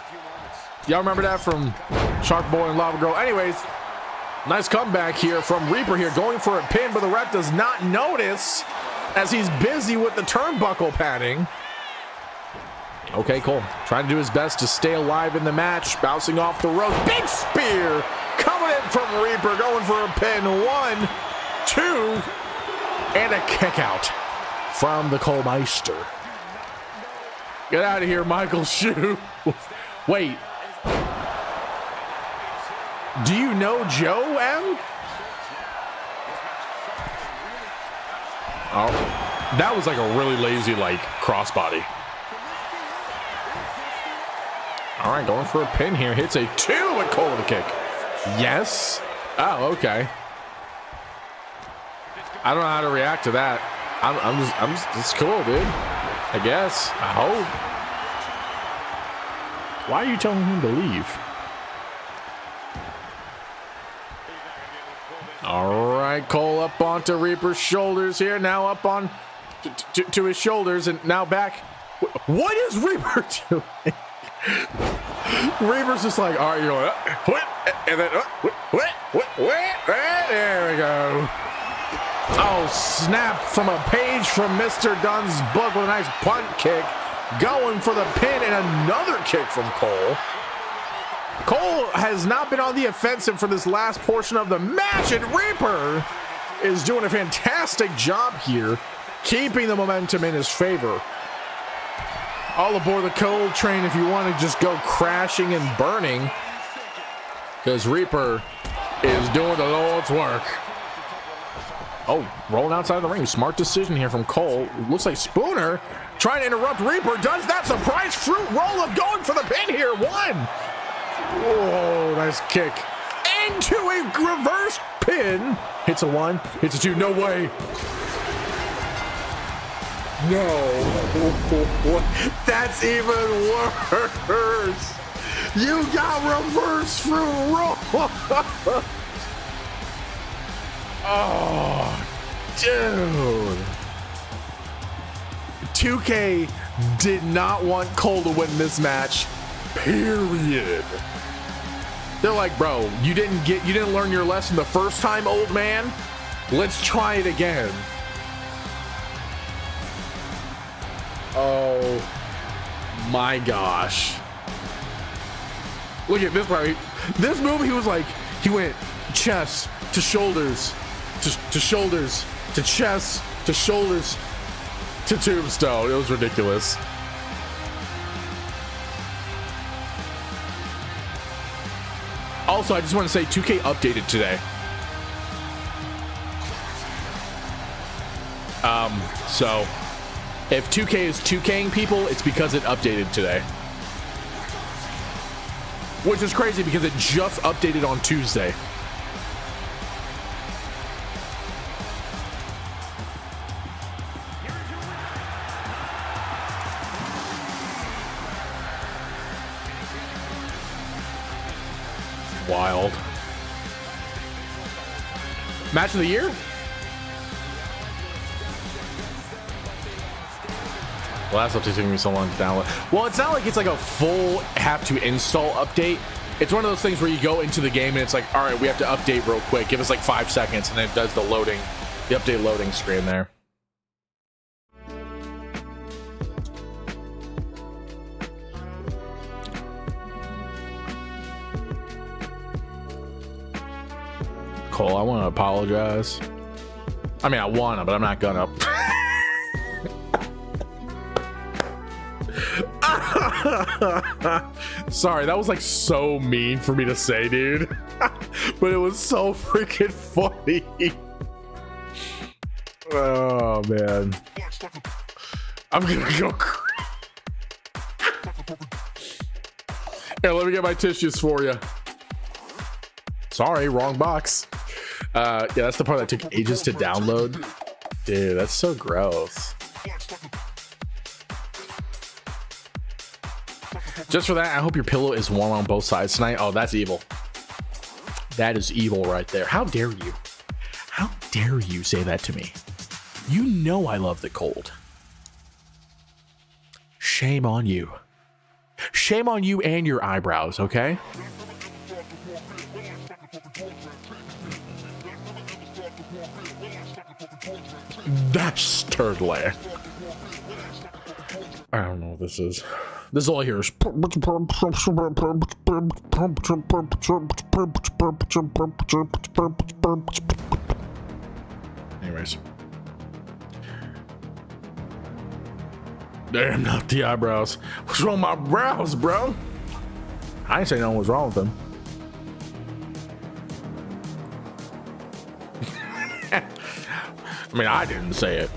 Y'all remember that from Shark Boy and Lava Girl? Anyways, nice comeback here from Reaper here, going for a pin, but the ref does not notice as he's busy with the turnbuckle padding. Okay, Cole trying to do his best to stay alive in the match, bouncing off the ropes. Big spear coming in from Reaper, going for a pin. 1, 2, and a kick out from the Cole Meister. Get out of here, Michael Shue. Wait. Do you know Joe M? Oh, that was like a really lazy, like, crossbody. All right, going for a pin here. Hits a 2 with Cole with a kick. Yes. Oh, okay. I don't know how to react to that. I'm just, it's cool, dude. I guess. I hope. Why are you telling him to leave? All right, Cole up onto Reaper's shoulders here. Now up on to his shoulders and now back. What is Reaper doing? Reaper's just like, all right, you're going, and then, there we go. Oh, snap from a page from Mr. Dunn's book with a nice punt kick. Going for the pin and another kick from Cole. Cole has not been on the offensive for this last portion of the match, and Reaper is doing a fantastic job here, keeping the momentum in his favor. All aboard the Cole train if you want to just go crashing and burning, because Reaper is doing the Lord's work. Oh, rolling outside the ring. Smart decision here from Cole. Looks like Spooner trying to interrupt Reaper. Does that surprise fruit roll-up, going for the pin here. 1. Whoa, nice kick. Into a reverse pin. Hits a 1, hits a 2. No way. No. That's even worse. You got reverse through roll. Oh, dude. 2K did not want Cole to win this match. Period. They're like, bro, you didn't learn your lesson the first time, old man. Let's try it again. Oh my gosh. Look at this part. This move, he was like, he went chest to shoulders, to shoulders, to chest, to shoulders, to tombstone. It was ridiculous. Also, I just want to say 2K updated today. So if 2K is 2King people, it's because it updated today. Which is crazy because it just updated on Tuesday. Wild. Match of the year? Well, that's update taking me so long to download. Well, it's not like it's like a full have to install update. It's one of those things where you go into the game and it's like, all right, we have to update real quick. Give us like 5 seconds, and then it does the loading, the update loading screen there. Cole, I want to apologize. I mean, I want to, but I'm not gonna. Sorry, that was like so mean for me to say, dude. But it was so freaking funny. Oh man, I'm gonna go. Here, let me get my tissues for you. Sorry, wrong box. Yeah, that's the part that took ages to download. Dude, that's so gross. Just for that, I hope your pillow is warm on both sides tonight. Oh, that's evil. That is evil right there. How dare you? How dare you say that to me? You know I love the cold. Shame on you. Shame on you and your eyebrows, okay? That's turtly. I don't know what this is. This is all I hear is. Anyways. Damn, not the eyebrows. What's wrong with my brows, bro? I ain't say nothing was wrong with them. I mean, I didn't say it.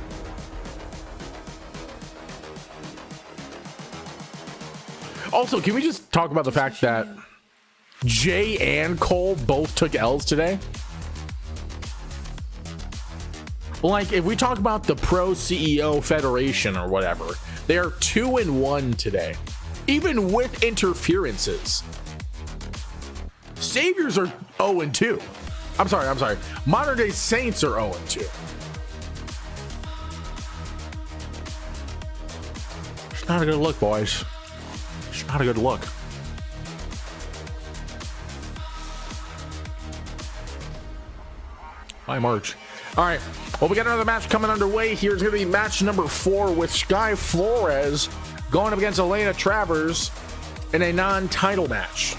Also, can we just talk about the fact that Jay and Cole both took L's today? Like, if we talk about the Pro CEO Federation or whatever, they are 2-1 today, even with interferences. Saviors are 0-2. I'm sorry. Modern Day Saints are 0-2. It's not a good look, boys. It's not a good look. Hi, March. All right. Well, we got another match coming underway. Here's going to be match number 4 with Sky Flores going up against Elena Travers in a non-title match.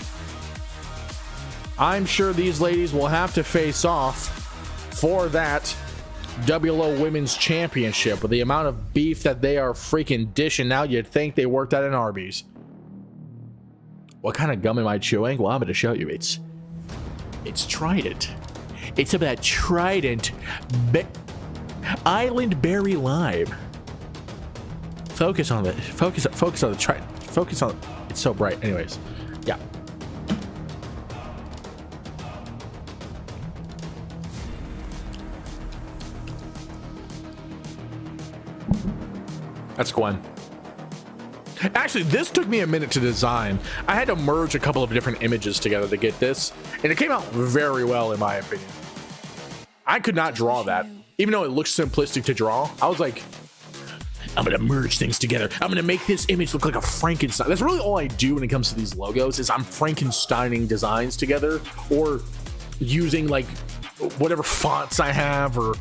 I'm sure these ladies will have to face off for that WLO Women's Championship. With the amount of beef that they are freaking dishing now, you'd think they worked at an Arby's. What kind of gum am I chewing? Well, I'm going to show you. It's Trident. It's some of that Trident Island Berry Lime. Focus on it. Focus on the Trident. Focus on it. It's so bright. Anyways, yeah. That's Gwen. Actually, this took me a minute to design. I had to merge a couple of different images together to get this, and it came out very well in my opinion. I could not draw that. Even though it looks simplistic to draw, I was like, I'm gonna merge things together. I'm gonna make this image look like a Frankenstein. That's really all I do when it comes to these logos, is I'm Frankensteining designs together, or using like whatever fonts I have, or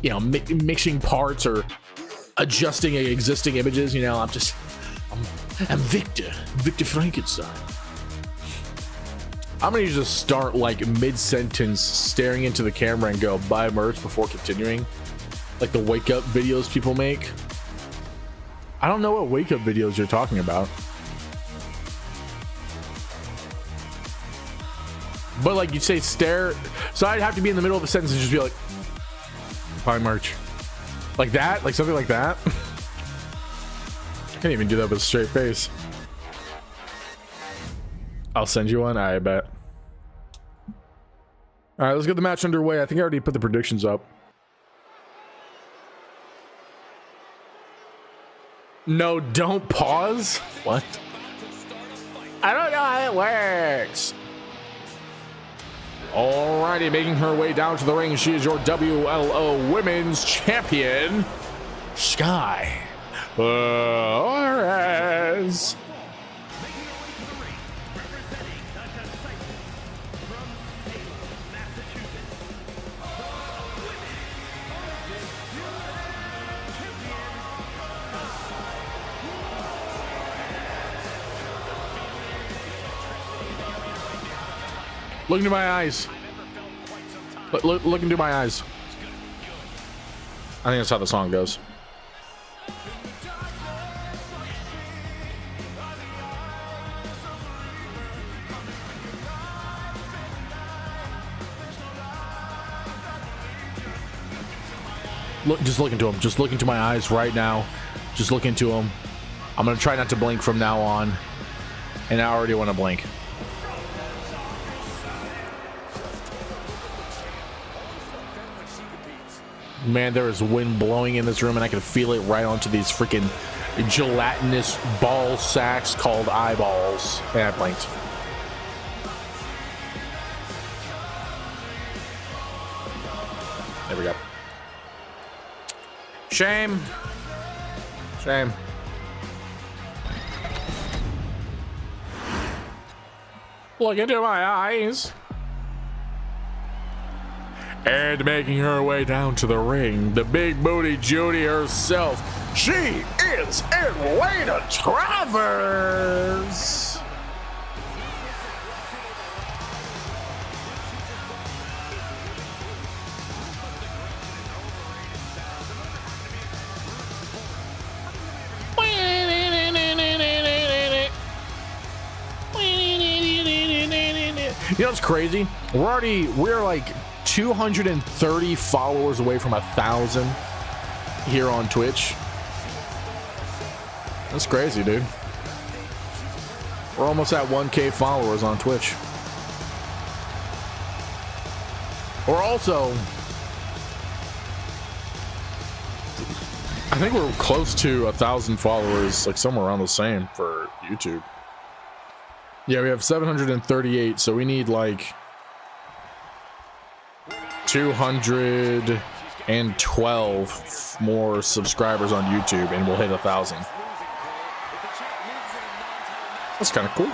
you know, mixing parts or adjusting existing images. You know, I'm Victor Frankenstein. I'm gonna just start like mid-sentence staring into the camera and go buy merch before continuing, like the wake up videos people make. I don't know what wake up videos you're talking about, but like you say stare, so I'd have to be in the middle of a sentence and just be like buy merch, like that, like something like that. I can't even do that with a straight face. I'll send you one. I bet. All right, let's get the match underway. I think I already put the predictions up. No, don't pause. What? I don't know how it works. Alrighty, making her way down to the ring, she is your WLO Women's Champion, Sky Flores. Look into my eyes. Look into my eyes. I think that's how the song goes. Just look into him. Just look into my eyes right now. Just look into him. I'm gonna try not to blink from now on, and I already want to blink. Man, there is wind blowing in this room, and I can feel it right onto these freaking gelatinous ball sacks called eyeballs. And I blinked. There we go. Shame. Shame. Look into my eyes. And making her way down to the ring, the big booty Judy herself. She is Elena Travers. You know what's crazy? We're like 230 followers away from 1,000 here on Twitch. That's crazy, dude. We're almost at 1K followers on Twitch. We're also, I think we're close to 1,000 followers, like somewhere around the same for YouTube. Yeah, we have 738, so we need like 212 more subscribers on YouTube, and we'll hit 1,000. That's kind of cool.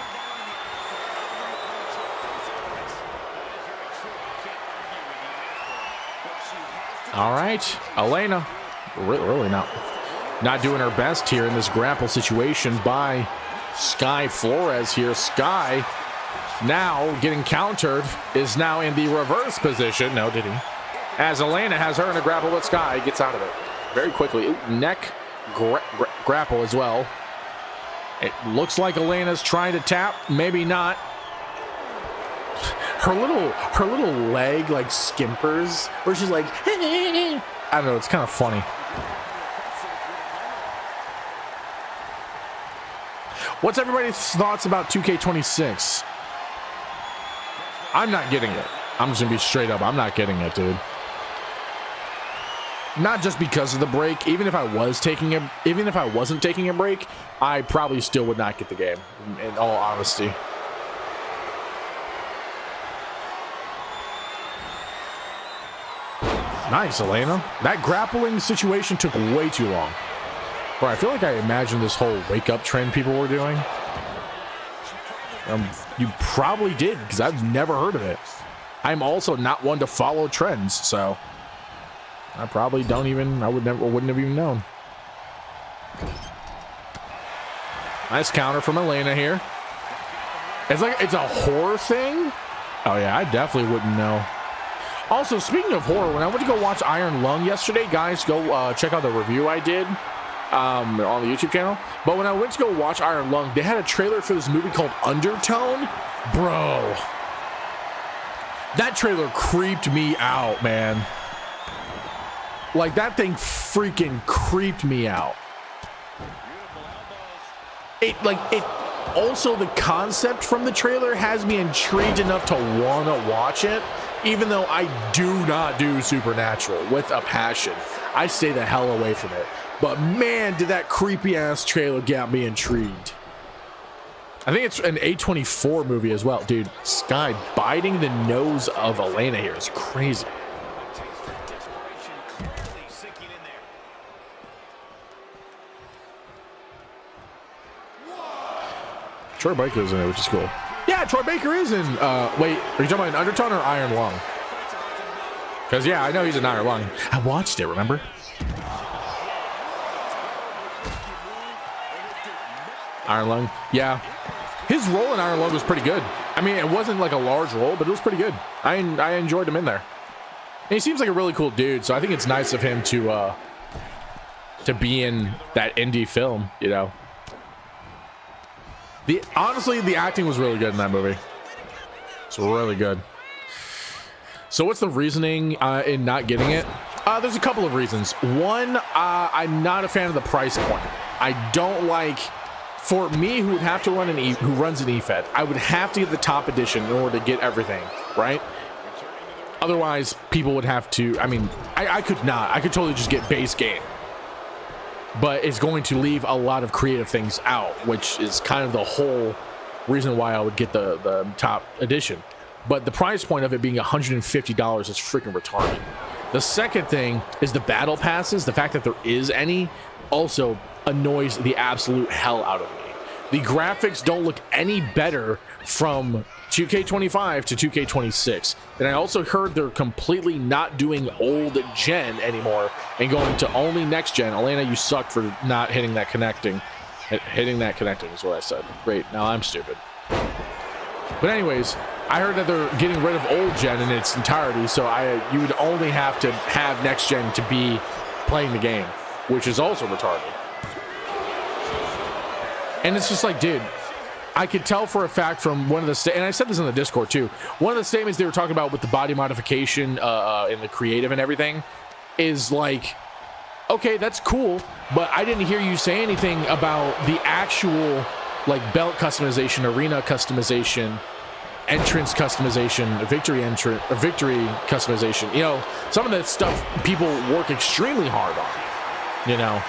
All right, Elena, really not doing her best here in this grapple situation by Sky Flores here. Sky now getting countered, is now in the reverse position. No, did he? As Elena has her in a grapple, but Sky gets out of it very quickly. Ooh, neck grapple as well. It looks like Elena's trying to tap, maybe not. Her little leg like skimpers, where she's like, I don't know, it's kind of funny. What's everybody's thoughts about 2K26? I'm not getting it. I'm just gonna be straight up. I'm not getting it, dude. Not just because of the break. Even if I wasn't taking a break, I probably still would not get the game, in all honesty. Nice, Elena. That grappling situation took way too long. Bro, I feel like I imagined this whole wake up trend people were doing. You probably did, because I've never heard of it. I'm also not one to follow trends, so I probably don't even, wouldn't have even known. Nice counter from Elena here. It's like it's a horror thing. Oh yeah, I definitely wouldn't know. Also, speaking of horror, when I went to go watch Iron Lung yesterday, guys, go check out the review I did on the YouTube channel. But when I went to go watch Iron Lung, they had a trailer for this movie called Undertone. Bro, that trailer creeped me out, man. Like, that thing freaking creeped me out. Also, the concept from the trailer has me intrigued enough to want to watch it, even though I do not do Supernatural with a passion. I stay the hell away from it. But man, did that creepy ass trailer get me intrigued. I think it's an A24 movie as well. Dude, Sky biting the nose of Elena here is crazy. Troy Baker is in it, which is cool. Yeah, Troy Baker is in. Wait, are you talking about an Undertone or Iron Lung? Because, yeah, I know he's in Iron Lung. I watched it, remember? Iron Lung, yeah. His role in Iron Lung was pretty good. I mean, it wasn't like a large role, but it was pretty good. I enjoyed him in there. And he seems like a really cool dude, so I think it's nice of him to be in that indie film, you know. Honestly, the acting was really good in that movie. It's really good. So what's the reasoning in not getting it? There's a couple of reasons. One, I'm not a fan of the price point. I don't like, for me who would have to run who runs an efed, I would have to get the top edition in order to get everything, right? Otherwise, people would have to, I mean, I could not. I could totally just get base game. But it's going to leave a lot of creative things out, which is kind of the whole reason why I would get the top edition. But the price point of it being $150 is freaking retarded. The second thing is the battle passes. The fact that there is any also annoys the absolute hell out of me. The graphics don't look any better from 2K25 to 2K26. And I also heard they're completely not doing old gen anymore and going to only next gen. Elena, you suck for not hitting that connecting. Hitting that connecting is what I said. Great, now I'm stupid. But anyways, I heard that they're getting rid of old gen in its entirety, so you would only have to have next gen to be playing the game, which is also retarded. And it's just like, dude, I could tell for a fact from one of the and I said this in the Discord too. One of the statements they were talking about with the body modification in the creative and everything is like, okay, that's cool, but I didn't hear you say anything about the actual like belt customization, arena customization, entrance customization, victory customization. You know, some of that stuff people work extremely hard on. You know.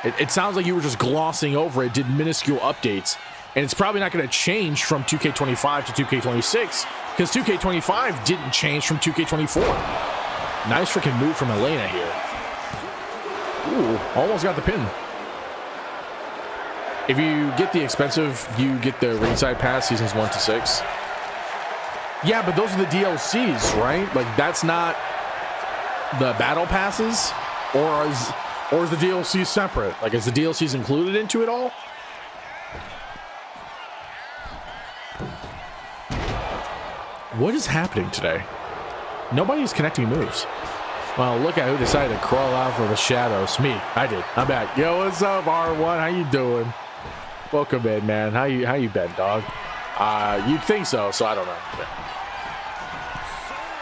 It sounds like you were just glossing over it, did minuscule updates, and it's probably not going to change from 2K25 to 2K26 because 2K25 didn't change from 2K24. Nice freaking move from Elena here. Ooh, almost got the pin. If you get the expensive, you get the ringside pass seasons 1 to 6. Yeah, but those are the DLCs, right? Like, that's not the battle passes, or is the DLC separate? Like, is the DLCs included into it all? What is happening today? Nobody's connecting moves. Well, look at who decided to crawl out for the shadows. Me. I did. I'm back. Yo, what's up, R1? How you doing? Welcome in, man. How you been, dog? You'd think so I don't know.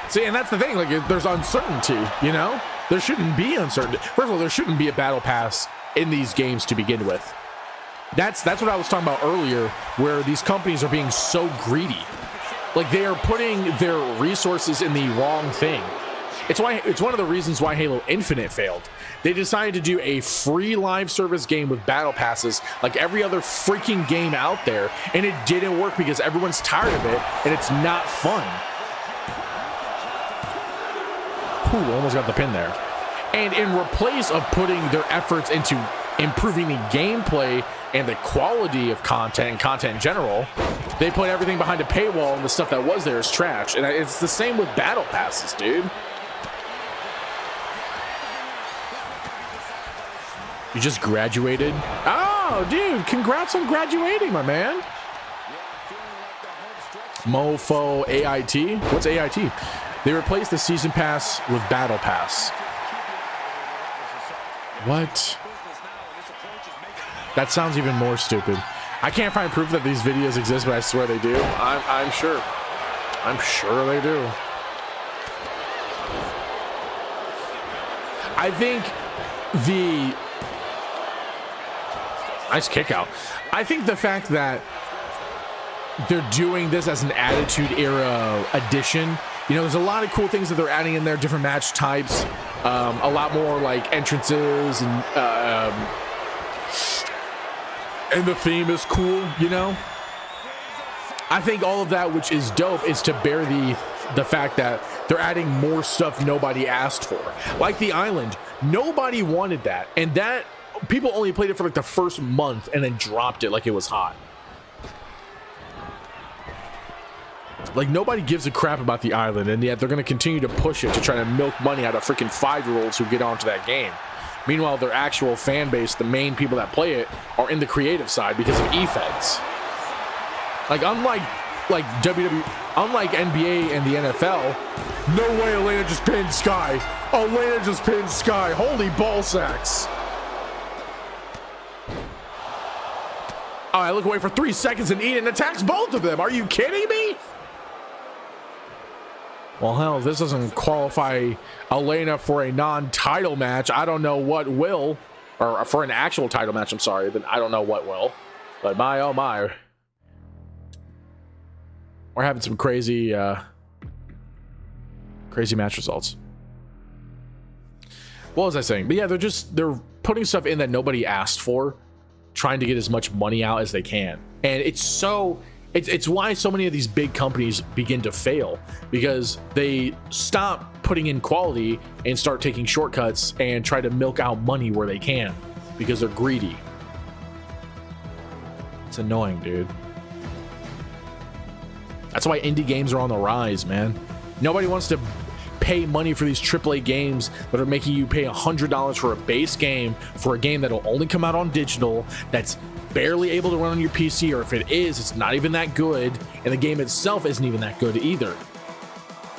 See, and that's the thing. Like, there's uncertainty, you know? There shouldn't be uncertainty. First of all, there shouldn't be a battle pass in these games to begin with. That's what I was talking about earlier, where these companies are being so greedy. Like, they are putting their resources in the wrong thing. It's one of the reasons why Halo Infinite failed. They decided to do a free live service game with battle passes like every other freaking game out there, and it didn't work because everyone's tired of it and it's not fun. Ooh, almost got the pin there. And in replace of putting their efforts into improving the gameplay and the quality of content and content in general, they put everything behind a paywall, and the stuff that was there is trash. And it's the same with battle passes, dude. You just graduated? Oh, dude, congrats on graduating, my man. Mofo AIT? What's AIT? They replaced the season pass with battle pass. What? That sounds even more stupid. I can't find proof that these videos exist, but I swear they do. I'm sure. I'm sure they do. I think the nice kick out. I think the fact that they're doing this as an Attitude Era edition, you know, there's a lot of cool things that they're adding in there, different match types, a lot more like entrances, and the theme is cool, you know. I think all of that, which is dope, is to bear the fact that they're adding more stuff nobody asked for, like the island. Nobody wanted that, and that people only played it for like the first month and then dropped it like it was hot. Like, nobody gives a crap about the island, and yet they're going to continue to push it to try to milk money out of freaking 5-year-olds who get onto that game. Meanwhile, their actual fan base, the main people that play it, are in the creative side because of efeds. Like, unlike NBA and the NFL, no way Elena just pinned Sky. Elena just pinned Sky. Holy ball sacks. I look away for 3 seconds and Eden attacks both of them. Are you kidding me? Well, hell, if this doesn't qualify Elena for a non-title match, I don't know what will. Or for an actual title match, I'm sorry. Then I don't know what will. But my, oh my. We're having some crazy, crazy match results. What was I saying? But yeah, they're putting stuff in that nobody asked for, trying to get as much money out as they can. And it's why so many of these big companies begin to fail, because they stop putting in quality and start taking shortcuts and try to milk out money where they can because they're greedy. It's annoying, dude. That's why indie games are on the rise, man. Nobody wants to pay money for these AAA games that are making you pay $100 for a base game for a game that'll only come out on digital, that's barely able to run on your PC, or if it is, it's not even that good, and the game itself isn't even that good either.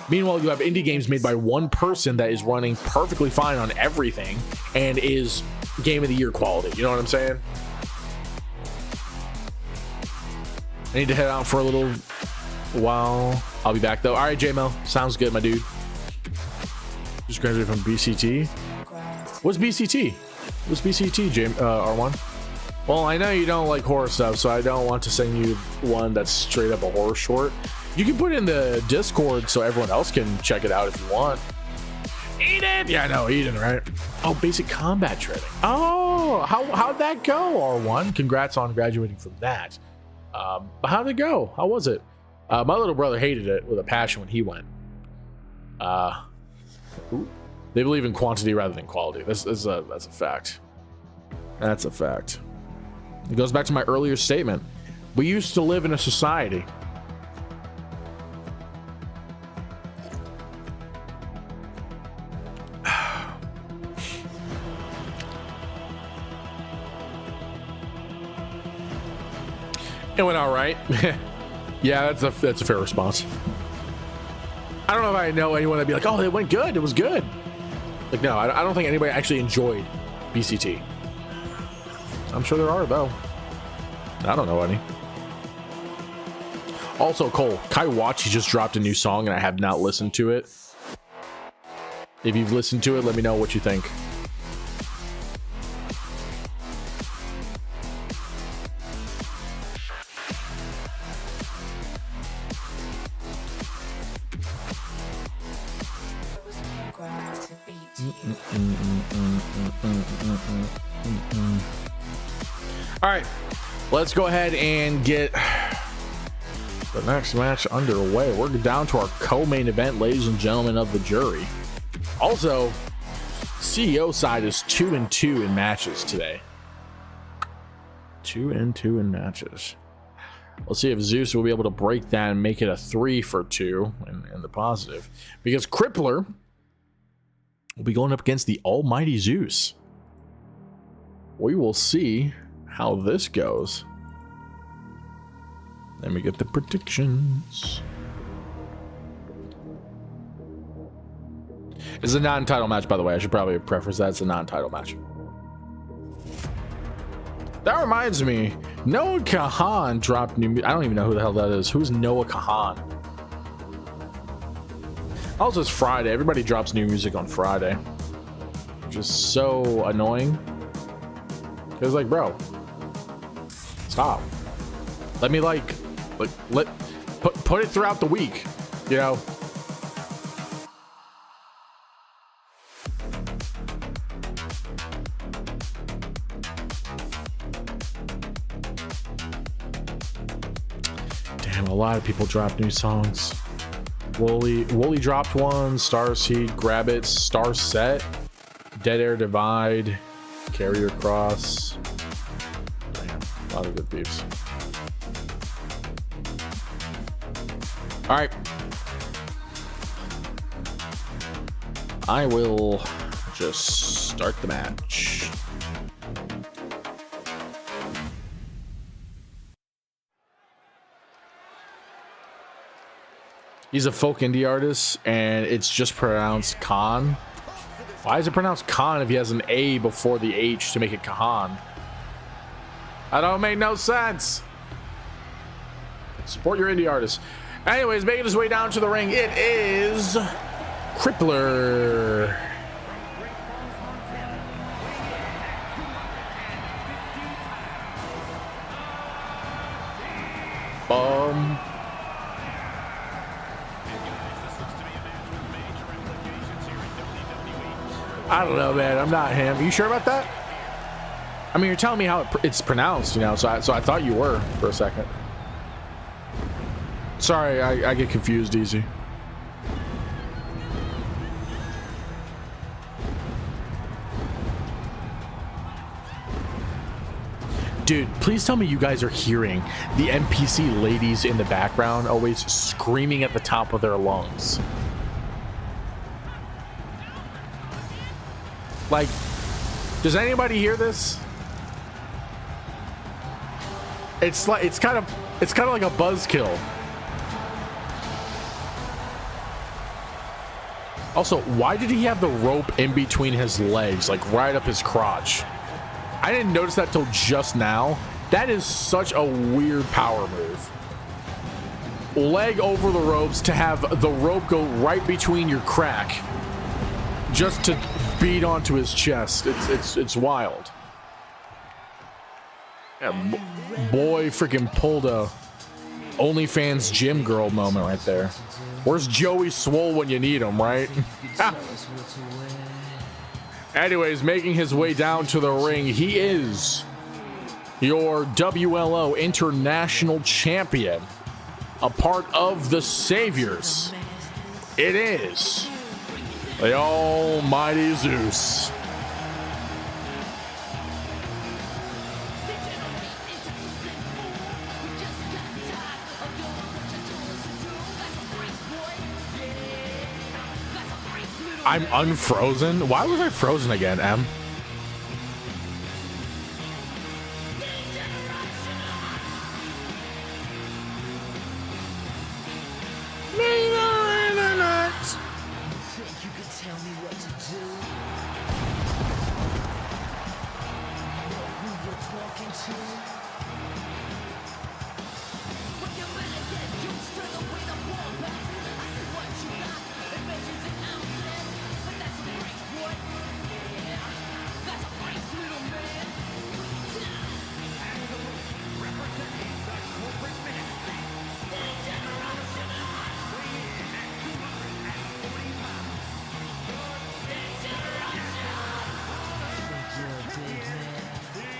Meanwhile, you have indie games made by one person that is running perfectly fine on everything and is game of the year quality. You know what I'm saying? I need to head out for a little while. I'll be back though. All right, JML, sounds good, my dude. Just graduated from BCT. What's BCT? What's BCT, R1? Well, I know you don't like horror stuff, so I don't want to send you one that's straight up a horror short. You can put it in the Discord so everyone else can check it out if you want. Eden! Yeah, I know, Eden, right? Oh, basic combat training. Oh, how'd that go, R1? Congrats on graduating from that. How'd it go? How was it? My little brother hated it with a passion when he went. They believe in quantity rather than quality. That's a fact. That's a fact. It goes back to my earlier statement. We used to live in a society. It went all right. Yeah, that's a fair response. I don't know if I know anyone that'd be like, oh, it went good. It was good. Like, no, I don't think anybody actually enjoyed BCT. I'm sure there are, though. I don't know any. Also, Cole, Kai Watch, he just dropped a new song, and I have not listened to it. If you've listened to it, let me know what you think. All right, let's go ahead and get the next match underway. We're down to our co-main event, ladies and gentlemen of the jury. Also, CEO side is 2-2 in matches today. 2-2 in matches. Let's see if Zeus will be able to break that and make it a 3-2 in the positive. Because Crippler will be going up against the almighty Zeus. We will see how this goes. Then we get the predictions. It's a non-title match, by the way. I should probably preface that it's a non-title match. That reminds me, Noah Kahan dropped new music. I don't even know who the hell that is. Who's Noah Kahan? Also, it's Friday. Everybody drops new music on Friday. Just so annoying. It's like, bro, stop. Let me put it throughout the week, you know. Damn, a lot of people drop new songs. Wooly dropped one. Starseed, Grab It, Star Set, Dead Air Divide, Carrier Cross. Damn, a lot of good beefs. All right. I will just start the match. He's a folk indie artist, and it's just pronounced Khan. Why is it pronounced Khan if he has an A before the H to make it Kahan? That don't make no sense. Support your indie artists. Anyways, making his way down to the ring, it is Crippler. I don't know, man. I'm not him. Are you sure about that? I mean, you're telling me how it's pronounced, you know, so I thought you were for a second. Sorry, I get confused easy. Dude, please tell me you guys are hearing the NPC ladies in the background always screaming at the top of their lungs. Like, does anybody hear this? It's kind of like a buzzkill. Also, why did he have the rope in between his legs, like right up his crotch? I didn't notice that till just now. That is such a weird power move. Leg over the ropes to have the rope go right between your crack, just to beat onto his chest. It's wild. Yeah, boy freaking pulled a OnlyFans gym girl moment right there. Where's Joey Swole when you need him, right? Anyways, making his way down to the ring, he is your WLO International Champion, a part of the Saviors. It is the almighty Zeus. I'm unfrozen? Why was I frozen again, Em?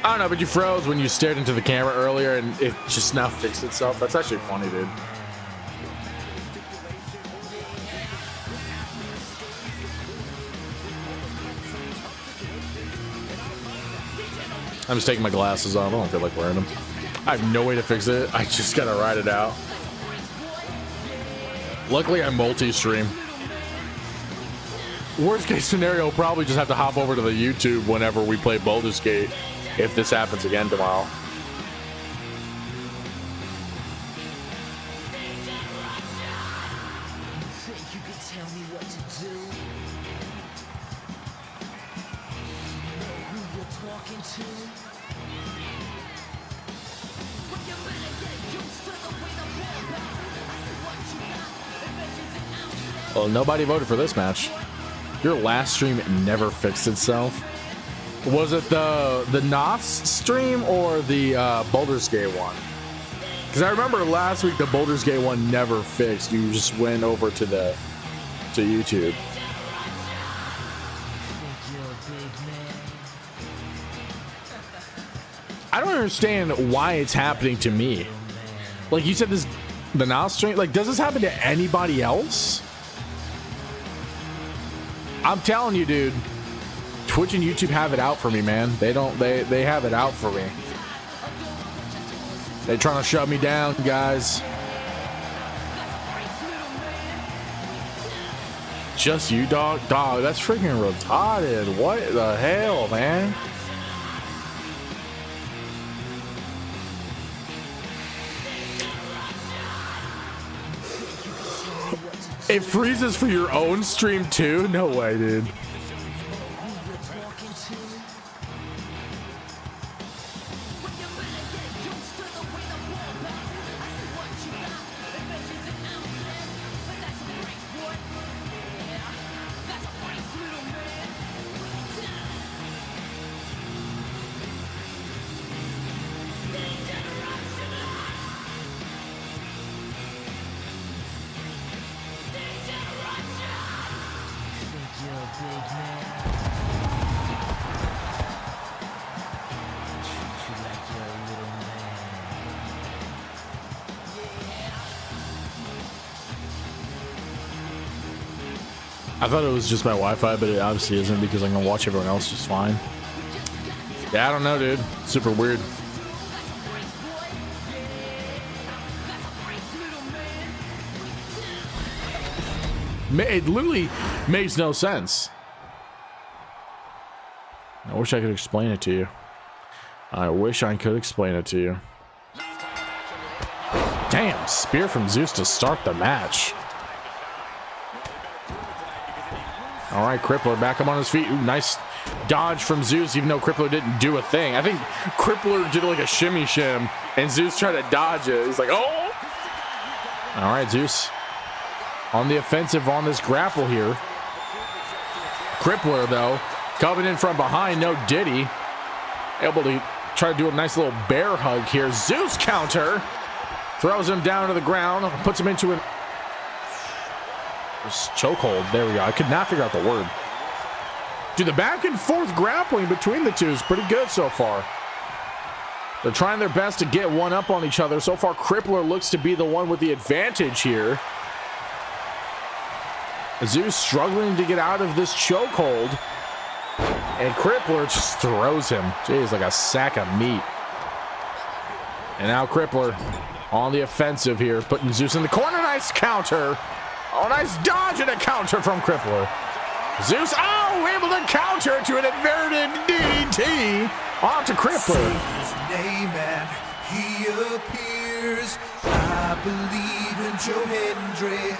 I don't know, but you froze when you stared into the camera earlier and it just now fixed itself. That's actually funny, dude. I'm just taking my glasses off. I don't feel like wearing them. I have no way to fix it. I just gotta ride it out. Luckily, I multi-stream. Worst case scenario, we'll probably just have to hop over to the YouTube whenever we play Baldur's Gate, if this happens again tomorrow. Think you could tell me what to do? Know who you're talking to? Well, nobody voted for this match. Your last stream never fixed itself. Was it the NOS stream or the Baldur's Gate one? Because I remember last week the Baldur's Gate one never fixed. You just went over to YouTube. I don't understand why it's happening to me. Like you said, the NOS stream. Like, does this happen to anybody else? I'm telling you, dude. Twitch and YouTube have it out for me, man. They have it out for me. They're trying to shut me down, guys. Just you, dog? Dog, that's freaking retarded. What the hell, man? It freezes for your own stream too? No way, dude. I thought it was just my Wi-Fi, but it obviously isn't because I can watch everyone else just fine. Yeah, I don't know, dude. Super weird. It literally makes no sense. I wish I could explain it to you. I wish I could explain it to you. Damn, spear from Zeus to start the match. All right, Crippler back up on his feet. Ooh, nice dodge from Zeus, even though Crippler didn't do a thing. I think Crippler did like a shimmy shim, and Zeus tried to dodge it. He's like, oh! All right, Zeus on the offensive on this grapple here. Crippler, though, coming in from behind. No Diddy. Able to try to do a nice little bear hug here. Zeus counter. Throws him down to the ground. Puts him into an chokehold. There we go. I could not figure out the word. Dude, the back and forth grappling between the two is pretty good so far. They're trying their best to get one up on each other. So far, Crippler looks to be the one with the advantage here. Zeus struggling to get out of this chokehold. And Crippler just throws him. Jeez, like a sack of meat. And now Crippler on the offensive here, putting Zeus in the corner. Nice counter. Oh, nice dodge and a counter from Crippler. Zeus, oh, able to counter to an inverted DDT onto Crippler. His name and he appears. I believe in Joe Hendry.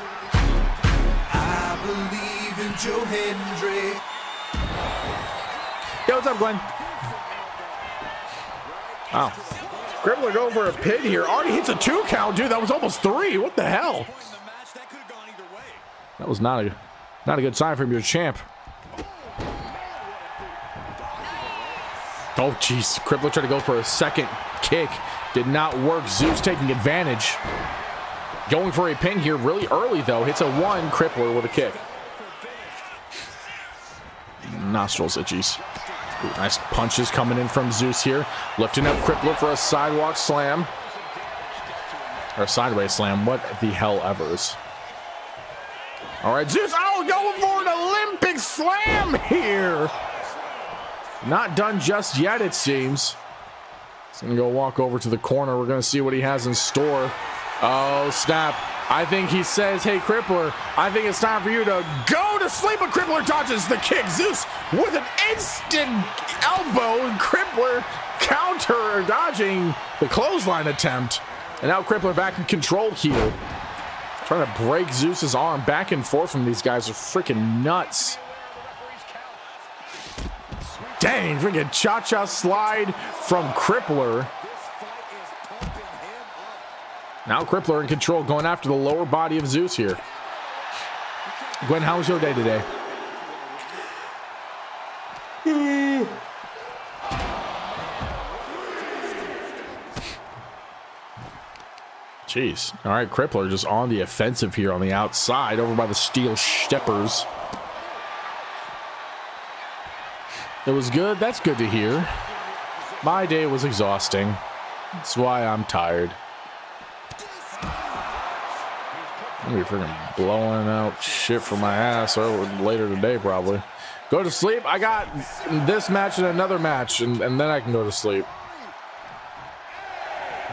I believe in Joe Hendry. Yo, what's up, Glenn? Wow. Crippler going for a pin here. Already hits a 2 count, dude. That was almost 3. What the hell? That was not a good sign from your champ. Oh, jeez. Crippler tried to go for a second kick. Did not work. Zeus taking advantage. Going for a pin here really early, though. Hits a 1. Crippler with a kick. Nostrils itchies. Ooh, nice punches coming in from Zeus here. Lifting up Crippler for a sidewalk slam. Or sideways slam. What the hell evers. All right, Zeus. Oh, going for an Olympic slam here. Not done just yet, it seems. He's going to go walk over to the corner. We're going to see what he has in store. Oh, snap. I think he says, hey, Crippler, I think it's time for you to go to sleep. But Crippler dodges the kick. Zeus with an instant elbow. Crippler counter dodging the clothesline attempt. And now Crippler back in control here. Trying to break Zeus's arm. Back and forth from these guys are freaking nuts. Dang, freaking cha-cha slide from Crippler. Now Crippler in control, going after the lower body of Zeus here. Gwen, how was your day today? Jeez. All right, Crippler just on the offensive here on the outside, over by the steel steppers. It was good. That's good to hear. My day was exhausting. That's why I'm tired. I'm gonna be freaking blowing out shit for my ass later today, probably. Go to sleep. I got this match and another match, and then I can go to sleep.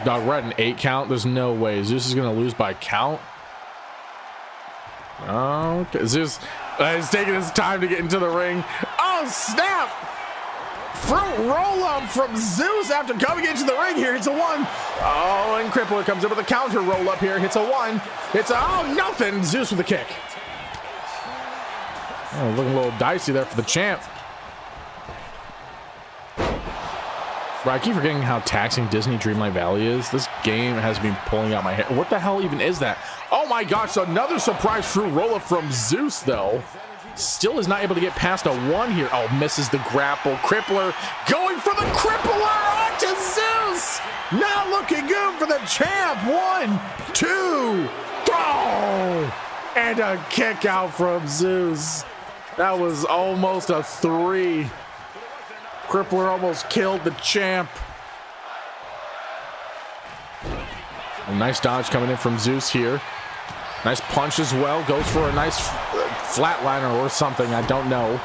Dog, we're at an 8 count. There's no way Zeus is gonna lose by count. Okay, Zeus is taking his time to get into the ring. Oh, snap! Front roll up from Zeus after coming into the ring here. Hits a 1. Oh, and Crippler comes in with a counter roll up here. Hits a 1. It's a, oh, nothing. Zeus with a kick. Oh, looking a little dicey there for the champ. Bro, I keep forgetting how taxing Disney Dreamlight Valley is. This game has been pulling out my hair. What the hell even is that? Oh my gosh, another surprise through roll-up from Zeus, though. Still is not able to get past a 1 here. Oh, misses the grapple. Crippler going for the crippler onto Zeus. Not looking good for the champ. 1, 2, throw. And a kick out from Zeus. That was almost a 3. Crippler almost killed the champ. A nice dodge coming in from Zeus here. Nice punch as well. Goes for a nice flatliner or something. I don't know.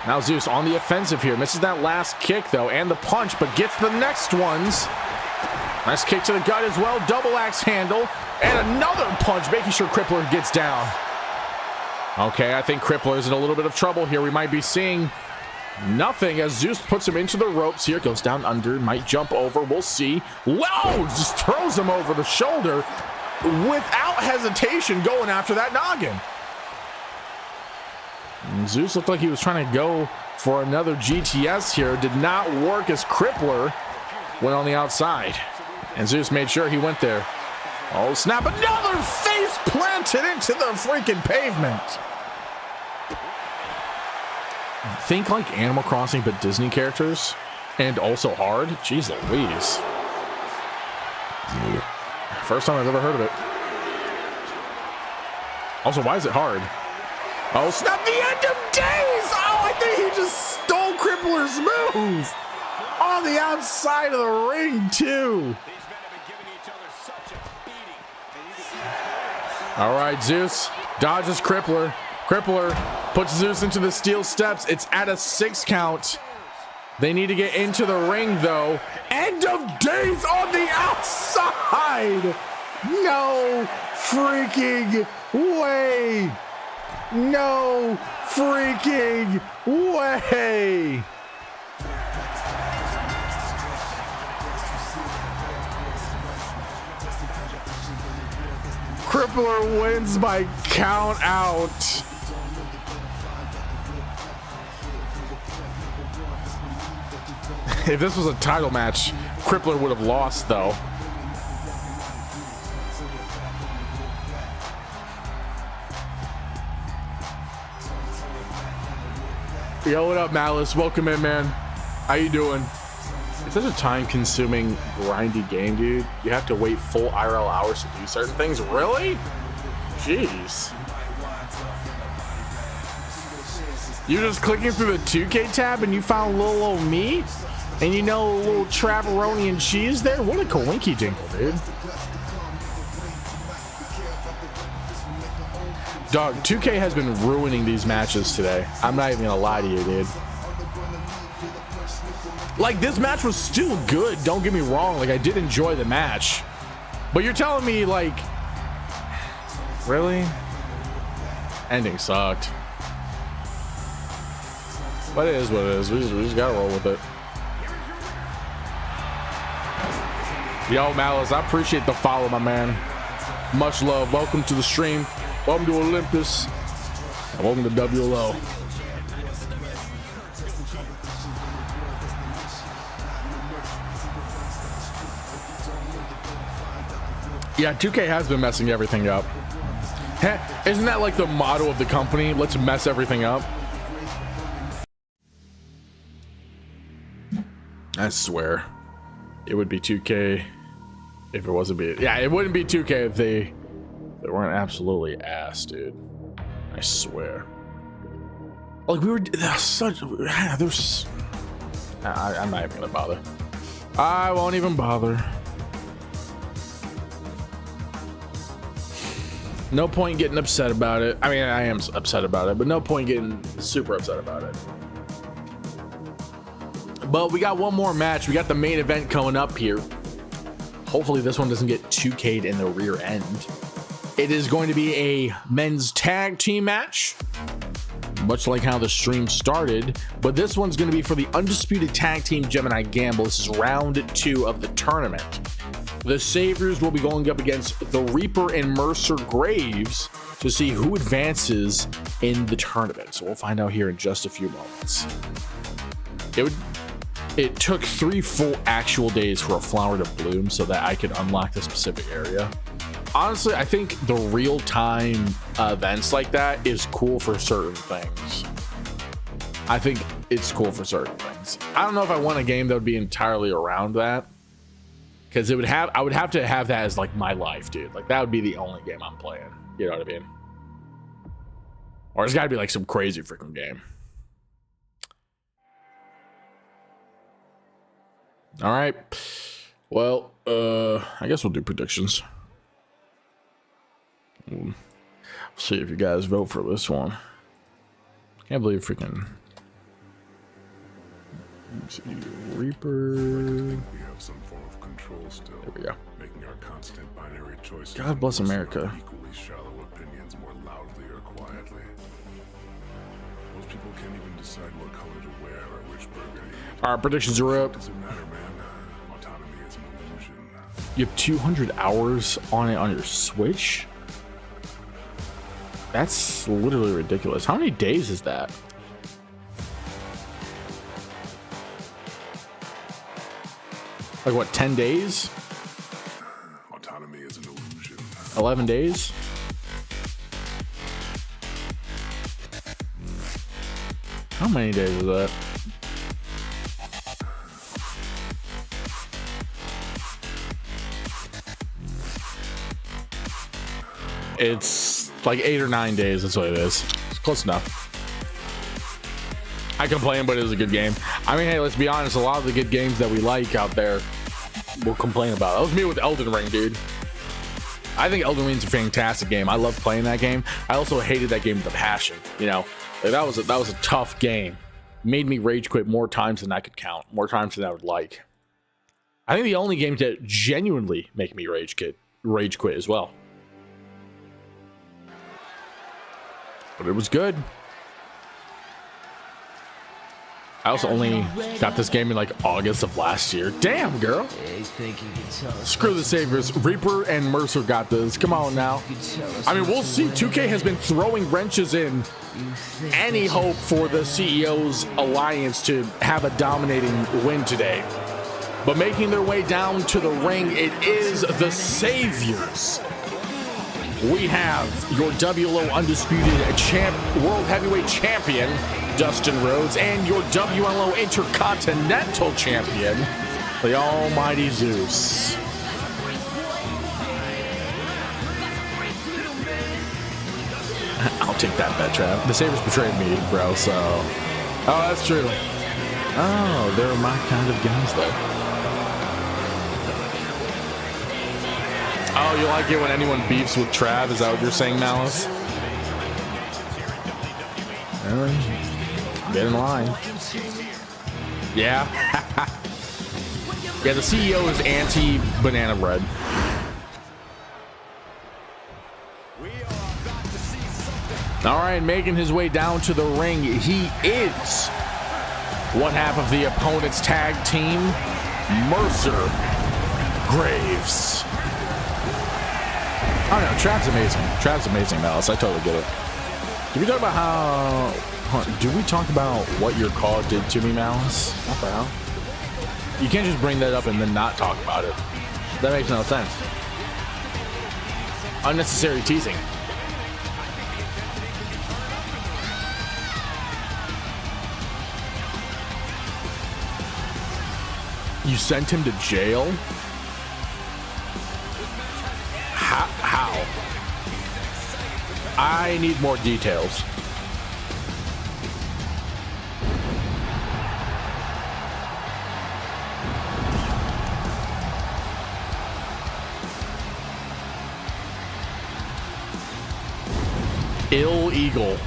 Now Zeus on the offensive here. Misses that last kick, though, and the punch, but gets the next ones. Nice kick to the gut as well. Double axe handle. And another punch, making sure Crippler gets down. Okay, I think Crippler is in a little bit of trouble here. We might be seeing nothing as Zeus puts him into the ropes here. Goes down under, might jump over. We'll see. Whoa! Just throws him over the shoulder without hesitation, going after that noggin. And Zeus looked like he was trying to go for another GTS here. Did not work as Crippler went on the outside. And Zeus made sure he went there. Oh, snap. Another face planted into the freaking pavement. Think like Animal Crossing, but Disney characters. And also hard. Jeez Louise. First time I've ever heard of it. Also, why is it hard? Oh, snap. The end of days. Oh, I think he just stole Crippler's move. On the outside of the ring, too. All right, Zeus dodges Crippler. Crippler puts Zeus into the steel steps. It's at a 6 count. They need to get into the ring, though. End of days on the outside. No freaking way. No freaking way. Crippler wins by count out. If this was a title match, Crippler would have lost, though. Yo, what up, Malice? Welcome in, man. How you doing? It's such a time-consuming, grindy game, dude. You have to wait full IRL hours to do certain things. Really? Jeez. You're just clicking through the 2K tab and you found little old me? And you know a little Traveroni and cheese there? What a coinky dinkle, dude. Dog, 2K has been ruining these matches today. I'm not even gonna lie to you, dude. Like, this match was still good, don't get me wrong. Like, I did enjoy the match. But you're telling me, like... Really? Ending sucked. But it is what it is. We just gotta roll with it. Yo, Malice, I appreciate the follow, my man. Much love. Welcome to the stream. Welcome to Olympus. And welcome to WLO. Yeah, 2K has been messing everything up. Isn't that like the motto of the company? Let's mess everything up. I swear it would be 2K if it wasn't be. Yeah, it wouldn't be 2K if they weren't absolutely ass, dude. I swear. Like, we were such. There's. I'm not even gonna bother. I won't even bother. No point getting upset about it. I mean, I am upset about it, but no point getting super upset about it. But we got one more match. We got the main event coming up here. Hopefully this one doesn't get 2K'd in the rear end. It is going to be a men's tag team match, much like how the stream started, but this one's going to be for the undisputed tag team Gemini Gamble. This is round 2 of the tournament. The Saviors will be going up against the Reaper and Mercer Graves to see who advances in the tournament. So we'll find out here in just a few moments. It took 3 full actual days for a flower to bloom so that I could unlock the specific area. Honestly, I think the real-time events like that is cool for certain things. I think it's cool for certain things. I don't know if I want a game that would be entirely around that, because I would have to have that as like my life, dude. Like, that would be the only game I'm playing. You know what I mean? Or it's got to be like some crazy freaking game. All right. Well, I guess we'll do predictions. We'll see if you guys vote for this one. Can't believe freaking Reaper. We have some form of control still. There we go. Making our constant binary choices. God bless America. Equally shallow opinions more loudly or quietly. Most people can't even decide what color to wear or which burger to eat. Our predictions are up. Doesn't matter, man. Autonomy is an illusion. You have 200 hours on it on your Switch? That's literally ridiculous. How many days is that? Like what, 10 days? Autonomy is an illusion. 11 days? How many days is that? It's like 8 or 9 days. That's what it is. It's close enough. I complain, but it was a good game. I mean, hey, let's be honest. A lot of the good games that we like out there, we'll complain about. That was me with Elden Ring, dude. I think Elden Ring's a fantastic game. I love playing that game. I also hated that game with a passion. You know, like that was a tough game. Made me rage quit more times than I could count. More times than I would like. I think the only games that genuinely make me rage quit as well. But it was good. I also only got this game in like August of last year. Damn, girl. Screw the Saviors. Reaper and Mercer got this. Come on now. I mean, we'll see. 2K has been throwing wrenches in any hope for the CEO's alliance to have a dominating win today. But making their way down to the ring, it is the Saviors. We have your WLO undisputed world heavyweight champion, Dustin Rhodes, and your WLO intercontinental champion, the almighty Zeus. I'll take that bet, Trav. The Sabres betrayed me, bro, so... Oh, that's true. Oh, they're my kind of guys, though. Oh, you like it when anyone beefs with Trav? Is that what you're saying, Malice? Really? Get in line. Yeah. Yeah, the CEO is anti-banana bread. All right, making his way down to the ring, he is one half of the opponent's tag team, Mercer Graves. Oh no, Trav's amazing. Trav's amazing, Malice. I totally get it. Did we talk about how... Did we talk about what your call did to me, Malice? Not for now. You can't just bring that up and then not talk about it. That makes no sense. Unnecessary teasing. You sent him to jail? How? I need more details. Illegal.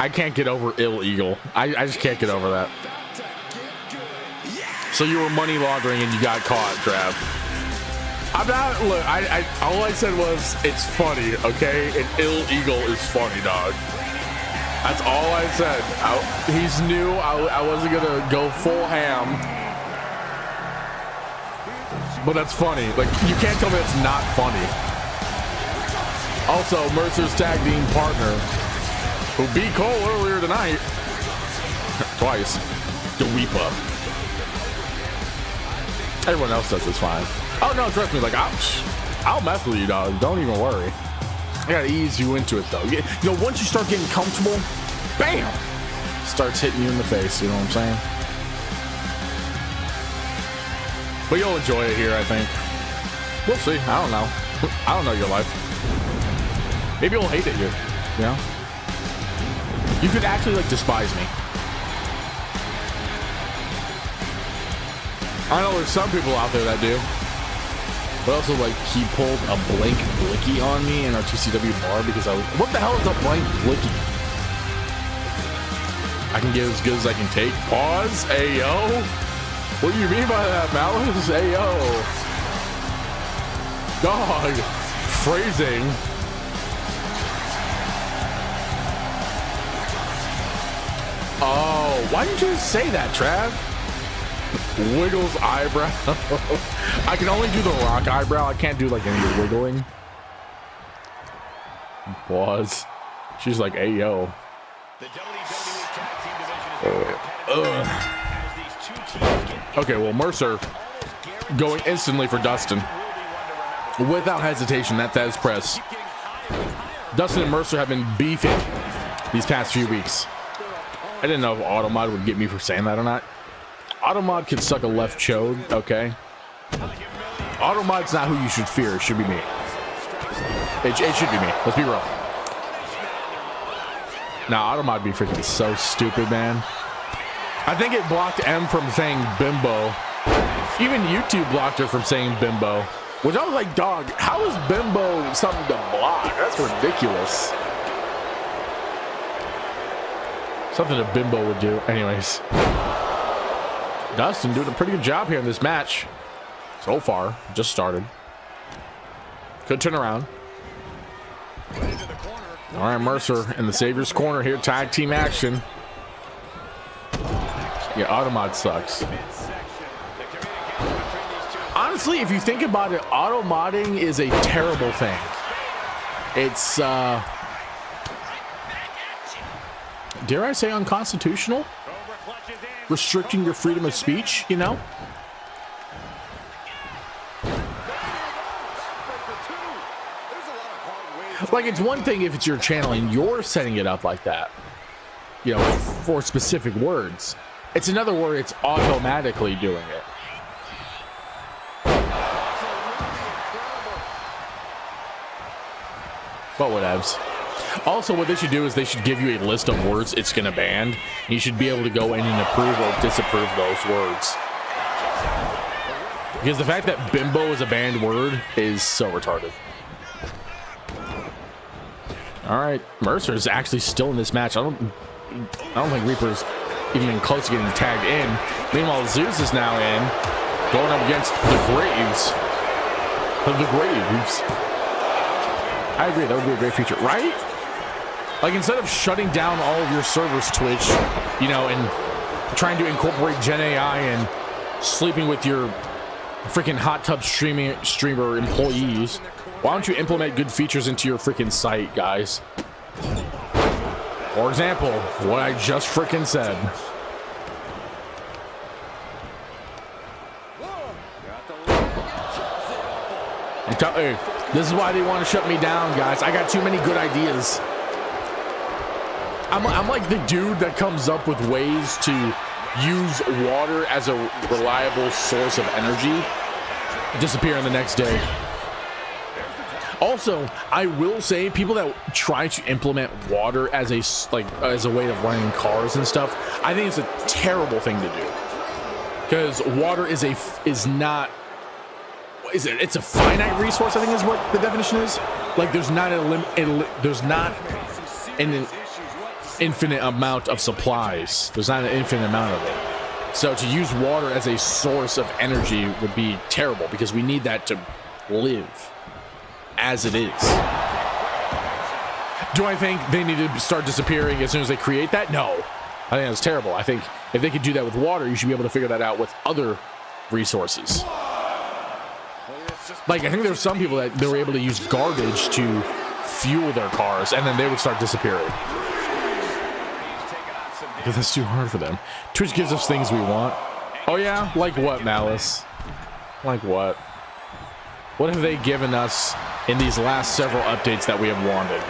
I can't get over illegal. I just can't get over that. So you were money laundering and you got caught, Trav. I'm not, look, all I said was, it's funny, okay? And illegal is funny, dog. That's all I said. He's new. I wasn't gonna go full ham. But that's funny. Like, you can't tell me it's not funny. Also, Mercer's tag team partner, who beat Cole earlier tonight, twice, the Weep Up. Everyone else does this fine. Oh no, trust me, like I'll mess with you, dog. Don't even worry. I gotta ease you into it though. You know, once you start getting comfortable, bam, starts hitting you in the face. You know what I'm saying? But you'll enjoy it here, I think. We'll see. I don't know. I don't know your life. Maybe you'll hate it here. You know? You could actually like despise me. I know there's some people out there that do. But also, like, he pulled a blank blicky on me in our TCW bar because I was... What the hell is a blank blicky? I can get as good as I can take. Pause. Ayo. What do you mean by that, Malice? Ayo. Dog. Phrasing. Oh, why didn't you just say that, Trav? Wiggles eyebrow. I can only do the rock eyebrow. I can't do like any wiggling. Pause. She's like, hey, yo. Okay, well, Mercer going instantly for Dustin. Without hesitation, that is press. Dustin and Mercer have been beefing these past few weeks. I didn't know if Automod would get me for saying that or not. Automod can suck a left chode, okay? Automod's not who you should fear. It should be me. It should be me. Let's be real. Nah, Automod be freaking so stupid, man. I think it blocked M from saying bimbo. Even YouTube blocked her from saying bimbo. Which I was like, dog, how is bimbo something to block? That's ridiculous. Something a bimbo would do. Anyways. Dustin doing a pretty good job here in this match. So far. Just started. Could turn around. All right, Mercer in the Savior's corner here. Tag team action. Yeah, Automod sucks. Honestly, if you think about it, automodding is a terrible thing. It's, dare I say unconstitutional? Restricting your freedom of speech, you know? Like, it's one thing if it's your channel and you're setting it up like that, you know, for specific words. It's another word, it's automatically doing it. But whatevs. Also, what they should do is they should give you a list of words it's going to ban. You should be able to go in and approve or disapprove those words. Because the fact that bimbo is a banned word is so retarded. All right, Mercer is actually still in this match. I don't think Reaper's even close to getting tagged in. Meanwhile, Zeus is now in, going up against the Graves. The Graves. I agree, that would be a great feature, right? Like, instead of shutting down all of your servers, Twitch, you know, and trying to incorporate Gen AI and sleeping with your freaking hot tub streamer employees, why don't you implement good features into your freaking site, guys? For example, what I just freaking said. Hey, this is why they want to shut me down, guys. I got too many good ideas. I'm like the dude that comes up with ways to use water as a reliable source of energy, disappear in the next day. Also, I will say, people that try to implement water as a way of running cars and stuff, I think it's a terrible thing to do, because water is a finite resource. I think is what the definition is. Like, there's not an infinite amount of supplies. There's not an infinite amount of it. So to use water as a source of energy would be terrible, because we need that to live as it is. Do I think they need to start disappearing as soon as they create that? No. I think that's terrible. I think if they could do that with water, you should be able to figure that out with other resources. Like, I think there were some people that they were able to use garbage to fuel their cars, and then they would start disappearing. Because that's too hard for them. Twitch gives us things we want. Oh yeah? Like what, Malice? Like what? What have they given us in these last several updates that we have wanted?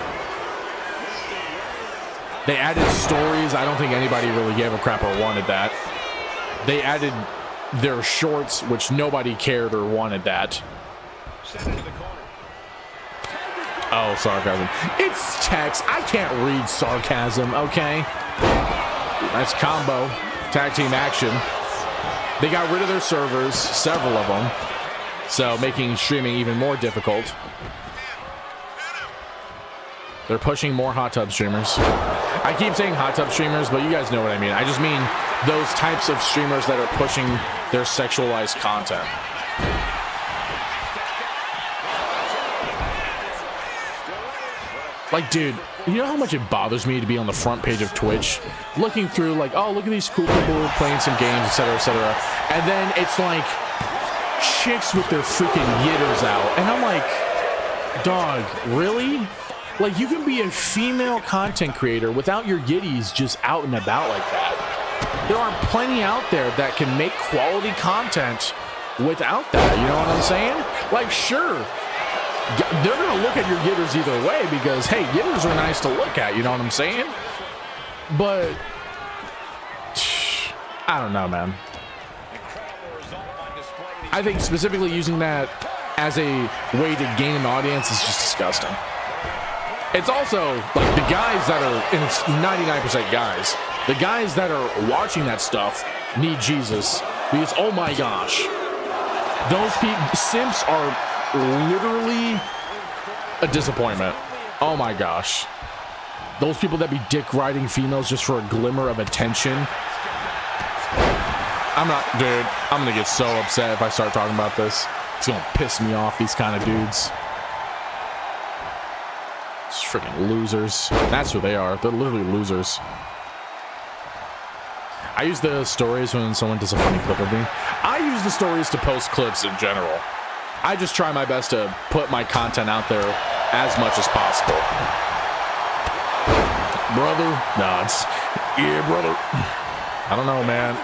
They added stories. I don't think anybody really gave a crap or wanted that. They added their shorts, which nobody cared or wanted that. Oh, sarcasm. It's text. I can't read sarcasm, okay? Nice combo. Tag team action. They got rid of their servers, several of them, so making streaming even more difficult. They're pushing more hot tub streamers. I keep saying hot tub streamers, but you guys know what I mean. I just mean those types of streamers that are pushing their sexualized content. Like, dude, you know how much it bothers me to be on the front page of Twitch, looking through like, oh, look at these cool people playing some games, etc., etc., and then it's like chicks with their freaking yitters out, and I'm like, dog, really? Like, you can be a female content creator without your yitties just out and about like that. There are plenty out there that can make quality content without that, you know what I'm saying? Like, sure, they're gonna look at your yitters either way, because hey, yitters are nice to look at, you know what I'm saying? But I don't know, man. I think specifically using that as a way to gain an audience is just disgusting. It's also like the guys that are, and it's 99% guys, the guys that are watching that stuff need Jesus, because oh my gosh, those people, simps are literally a disappointment. Oh my gosh, those people that be dick riding females just for a glimmer of attention. I'm gonna get so upset if I start talking about this. It's gonna piss me off, these kind of dudes. Just freaking losers. That's who they are. They're literally losers. I use the stories when someone does a funny clip of me. I use the stories to post clips in general. I just try my best to put my content out there as much as possible. Brother? Nah, it's... Yeah, brother. I don't know, man.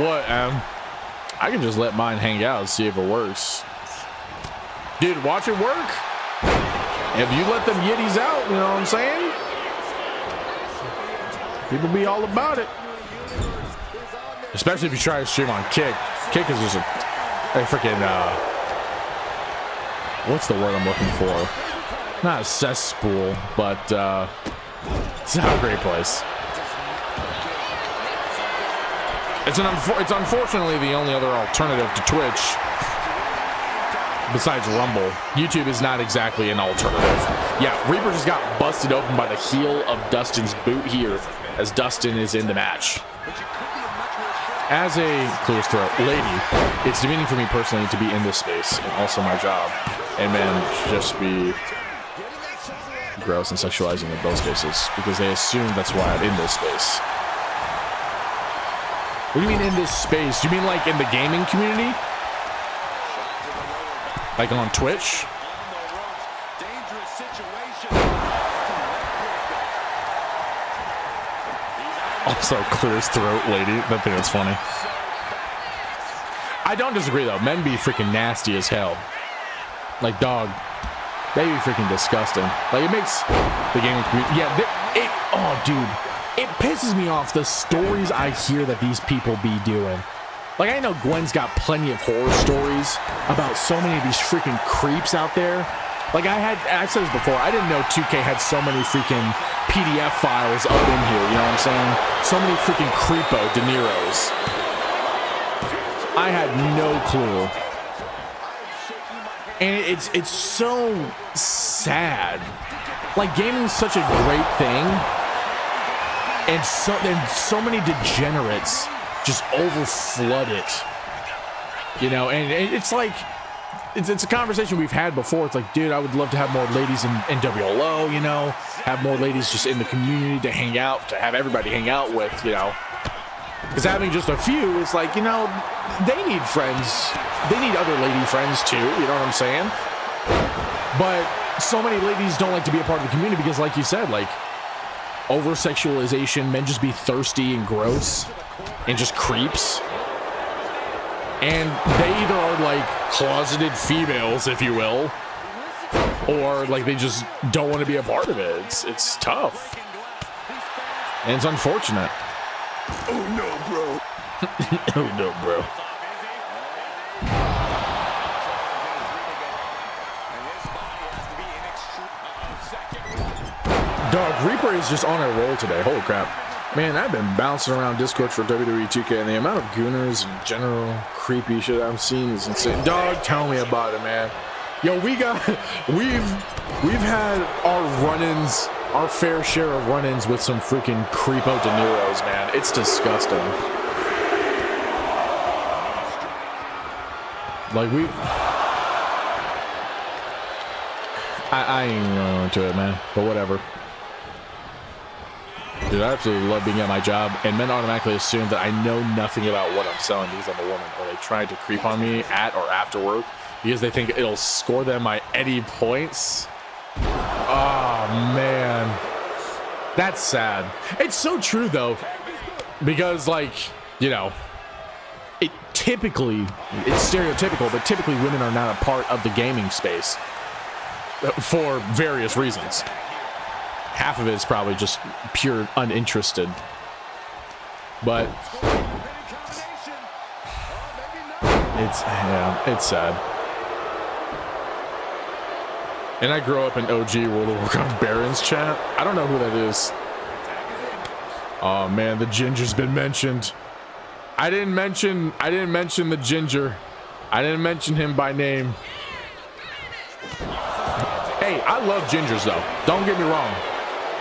What, I can just let mine hang out and see if it works. Dude, watch it work. If you let them yiddies out, you know what I'm saying? People be all about it. Especially if you try to stream on Kick. Kick is just a freaking, what's the word I'm looking for? Not a cesspool, but it's not a great place. It's unfortunately the only other alternative to Twitch besides Rumble. YouTube is not exactly an alternative. Yeah, Reaper just got busted open by the heel of Dustin's boot here as Dustin is in the match. As a clear his throat lady, it's demeaning for me personally to be in this space and also my job. And men just be gross and sexualizing in both spaces because they assume that's why I'm in this space. What do you mean in this space? Do you mean like in the gaming community? Like on Twitch? Also clear his throat, lady. I think that's funny. I don't disagree though. Men be freaking nasty as hell. Like, dog, they be freaking disgusting. Like, it makes the gaming community. Yeah, oh, dude, it pisses me off the stories I hear that these people be doing. Like, I know Gwen's got plenty of horror stories about so many of these freaking creeps out there. Like, I've said this before, I didn't know 2K had so many freaking PDF files up in here, you know what I'm saying? So many freaking creepo De Niro's. I had no clue. And it's so sad. Like, gaming's such a great thing. And so many degenerates just overflood it. You know, and it's like, it's a conversation we've had before. It's like, dude, I would love to have more ladies in WLO, you know, have more ladies just in the community to hang out, to have everybody hang out with, you know. Because having just a few is like, you know, they need friends. They need other lady friends too, you know what I'm saying? But so many ladies don't like to be a part of the community because, like you said, like, over-sexualization, men just be thirsty and gross and just creeps. And they either are like closeted females, if you will, or like they just don't want to be a part of it. It's tough. And it's unfortunate. Oh no, bro. Oh no, bro. Dog, Reaper is just on a roll today. Holy crap. Man, I've been bouncing around Discord for WWE 2K, and the amount of gooners and general creepy shit I'm seeing is insane. Dog, tell me about it, man. Yo, we've had our run-ins, our fair share of run-ins with some freaking creepo De Niro's, man. It's disgusting. Like, I ain't going into it, man, but whatever. Dude, I absolutely love being at my job, and men automatically assume that I know nothing about what I'm selling because I'm a woman, or they try to creep on me at or after work because they think it'll score them my any points. Oh, man. That's sad. It's so true, though, because, like, you know, it's stereotypical, but typically women are not a part of the gaming space for various reasons. Half of it is probably just pure uninterested. But it's sad. And I grew up in OG World of Warcraft Barons chat. I don't know who that is. Oh man, the ginger's been mentioned. I didn't mention the ginger. I didn't mention him by name. Hey, I love gingers though. Don't get me wrong.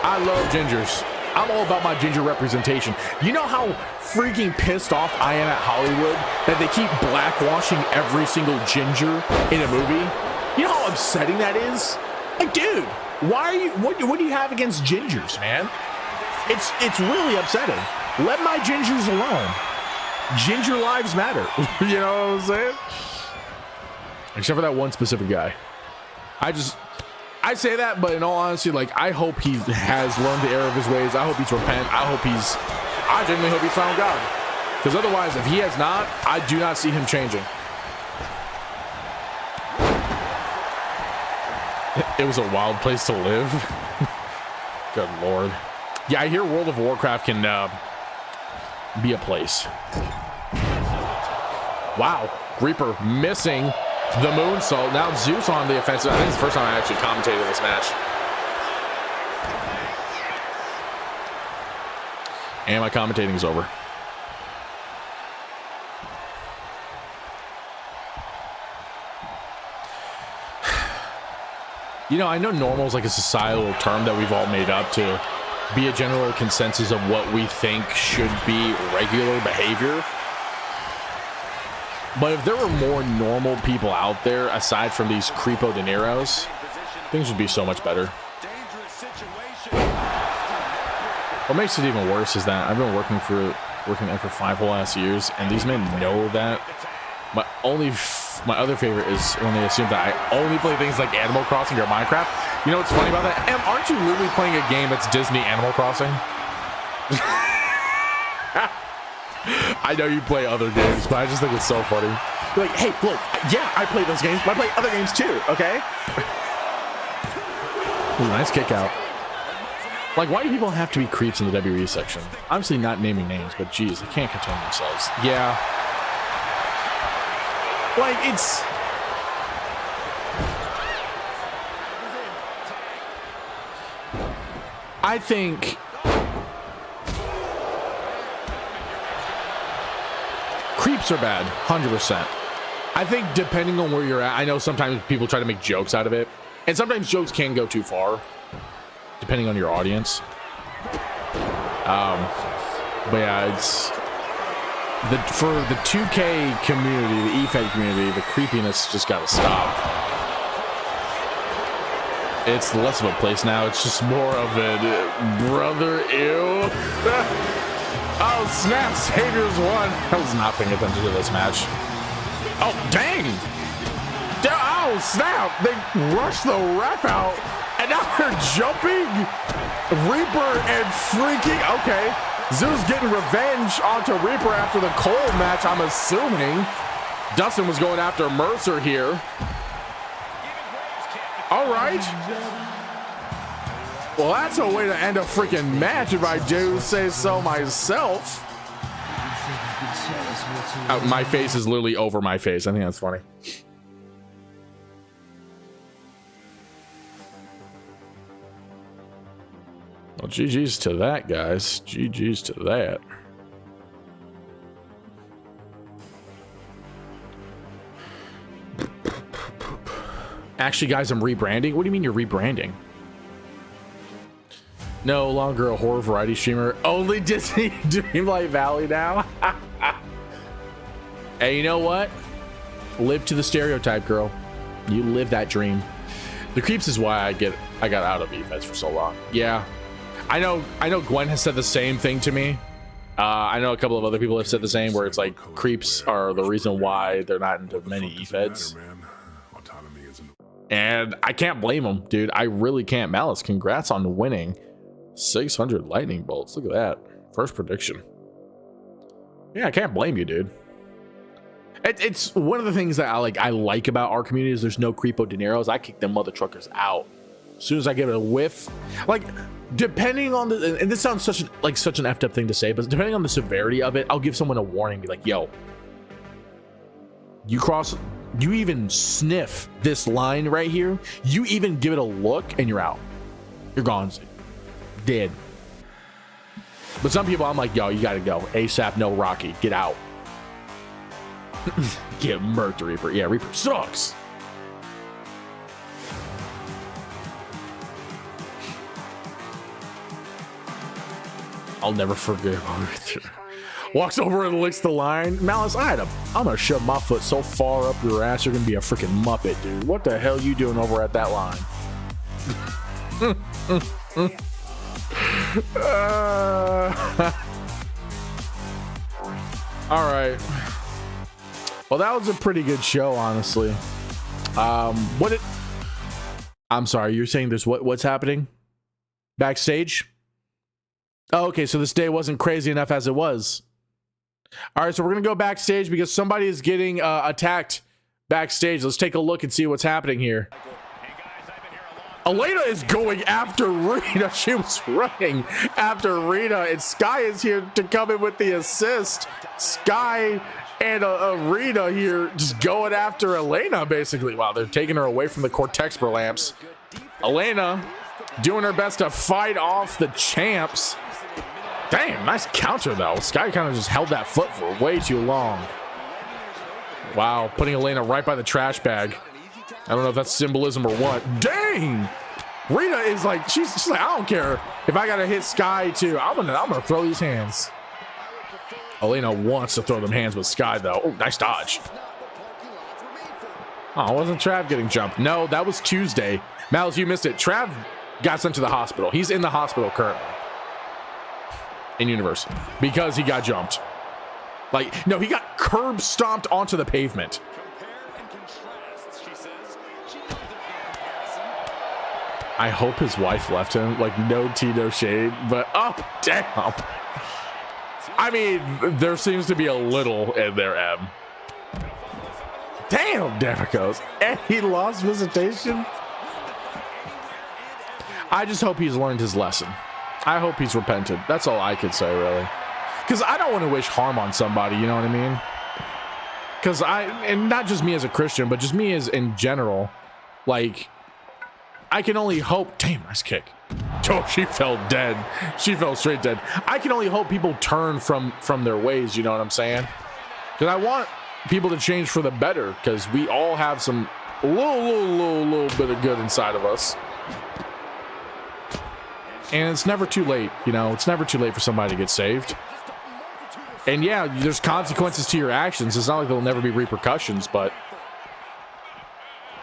I love gingers. I'm all about my ginger representation. You know how freaking pissed off I am at Hollywood that they keep blackwashing every single ginger in a movie? You know how upsetting that is? Like, dude, why are you? What do you have against gingers, man? It's really upsetting. Let my gingers alone. Ginger lives matter. You know what I'm saying? Except for that one specific guy. I say that, but in all honesty, like, I hope he has learned the error of his ways. I hope he's repent. I genuinely hope he's found God. Because otherwise, if he has not, I do not see him changing. It was a wild place to live. Good Lord. Yeah, I hear World of Warcraft can be a place. Wow. Reaper missing the moonsault. Now Zeus on the offensive. I think it's the first time I actually commentated this match. And my commentating is over. You know, I know normal is like a societal term that we've all made up to be a general consensus of what we think should be regular behavior. But if there were more normal people out there aside from these creepo de Niros, things would be so much better. What makes it even worse is that I've been working there for 5 whole ass years, and these men know that. My other favorite is when they assume that I only play things like Animal Crossing or Minecraft. You know what's funny about that? Aren't you literally playing a game that's Disney Animal Crossing? I know you play other games, but I just think it's so funny. You're like, hey, look, yeah, I play those games, but I play other games too, okay? Ooh, nice kick out. Like, why do people have to be creeps in the WWE section? Obviously not naming names, but geez, they can't contain themselves. Yeah. Like, it's... I think... creeps are bad, 100%. I think depending on where you're at, I know sometimes people try to make jokes out of it, and sometimes jokes can go too far, depending on your audience. But yeah, it's... for the 2K community, the efed community, the creepiness just gotta stop. It's less of a place now. It's just more of a brother. Ew. Oh snap! Saviors won. I was not paying attention to this match. Oh dang! Oh snap! They rushed the ref out, and now they're jumping. Reaper and freaking. Okay. Zeus getting revenge onto Reaper after the Cole match, I'm assuming. Dustin was going after Mercer here. All right. Well, that's a way to end a freaking match if I do say so myself. My face is literally over my face. I think that's funny. Well, GG's to that, guys. GG's to that. Actually, guys, I'm rebranding. What do you mean you're rebranding? No longer a horror variety streamer. Only Disney Dreamlight Valley now. Hey, you know what? Live to the stereotype, girl. You live that dream. The creeps is why I got out of efeds for so long. Yeah. I know Gwen has said the same thing to me. I know a couple of other people have said the same, where it's like creeps are the reason why they're not into many efeds. And I can't blame them, dude. I really can't. Malice, congrats on winning 600 lightning bolts. Look at that. First prediction. Yeah, I can't blame you, dude. It's one of the things that I like about our community is there's no creepo de Niros. I kick them mother truckers out as soon as I give it a whiff. Like, depending on the, and this sounds such an effed up thing to say, but depending on the severity of it, I'll give someone a warning. Be like, yo, you even sniff this line right here, you even give it a look, and you're out. You're gone. Dead. But some people, I'm like, yo, you gotta go ASAP. No Rocky, get out. Get murked, Reaper. Yeah, Reaper sucks. I'll never forget. Walks over and licks the line. Malice, I'm gonna shove my foot so far up your ass, you're gonna be a freaking Muppet, dude. What the hell you doing over at that line? All right. Well, that was a pretty good show, honestly. I'm sorry, you're saying there's what's happening backstage? Oh, okay, so this day wasn't crazy enough as it was. All right, so we're gonna go backstage because somebody is getting attacked backstage. Let's take a look and see what's happening here. Hey guys, I've been here Elena is going after Rita. She was running after Rita, and Sky is here to come in with the assist. Sky and Rita here just going after Elena, basically. Wow, they're taking her away from the Cortex lamps. Elena doing her best to fight off the champs. Damn, nice counter, though. Sky kind of just held that foot for way too long. Wow, putting Elena right by the trash bag. I don't know if that's symbolism or what. Dang! Rita is like, she's like, I don't care if I gotta hit Sky too. I'm gonna throw these hands. Elena wants to throw them hands with Sky though. Oh, nice dodge. Oh, wasn't Trav getting jumped? No, that was Tuesday. Malice, you missed it. Trav got sent to the hospital. He's in the hospital currently. In Universe. Because he got jumped. Like, no, he got curb stomped onto the pavement. I hope his wife left him. Like, no tea, no shade. But, oh, damn. I mean, there seems to be a little in there, Em. Damn, there it goes. And he lost visitation. I just hope he's learned his lesson. I hope he's repented. That's all I could say, really. Because I don't want to wish harm on somebody, you know what I mean? Because and not just me as a Christian, but just me as in general, like, I can only hope. Damn, nice kick. Oh, she fell dead. She fell straight dead. I can only hope people turn from their ways, you know what I'm saying? Because I want people to change for the better, because we all have some little bit of good inside of us. And it's never too late, you know? It's never too late for somebody to get saved. And yeah, there's consequences to your actions. It's not like there'll never be repercussions, but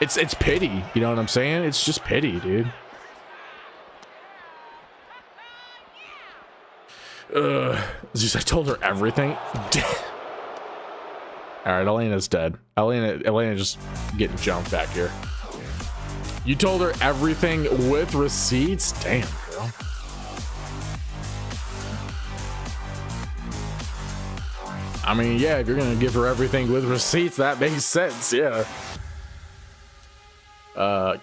it's pity, you know what I'm saying? It's just pity, dude. Just, I told her everything. All right, Elena's dead. Elena just getting jumped back here. You told her everything with receipts? Damn, girl. I mean, yeah, if you're gonna give her everything with receipts, that makes sense, yeah.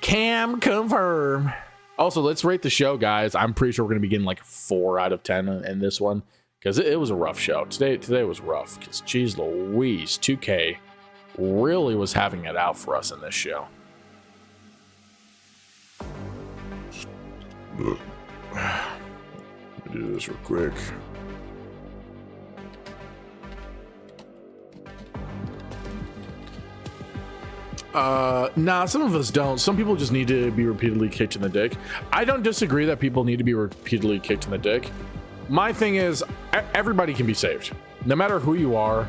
Cam confirm. Also, let's rate the show, guys. I'm pretty sure we're gonna be getting like 4 out of 10 in this one, because it was a rough show. Today was rough, because geez Louise, 2K really was having it out for us in this show. Look, let me do this real quick. Nah, some of us don't. Some people just need to be repeatedly kicked in the dick. I don't disagree that people need to be repeatedly kicked in the dick. My thing is, everybody can be saved. No matter who you are,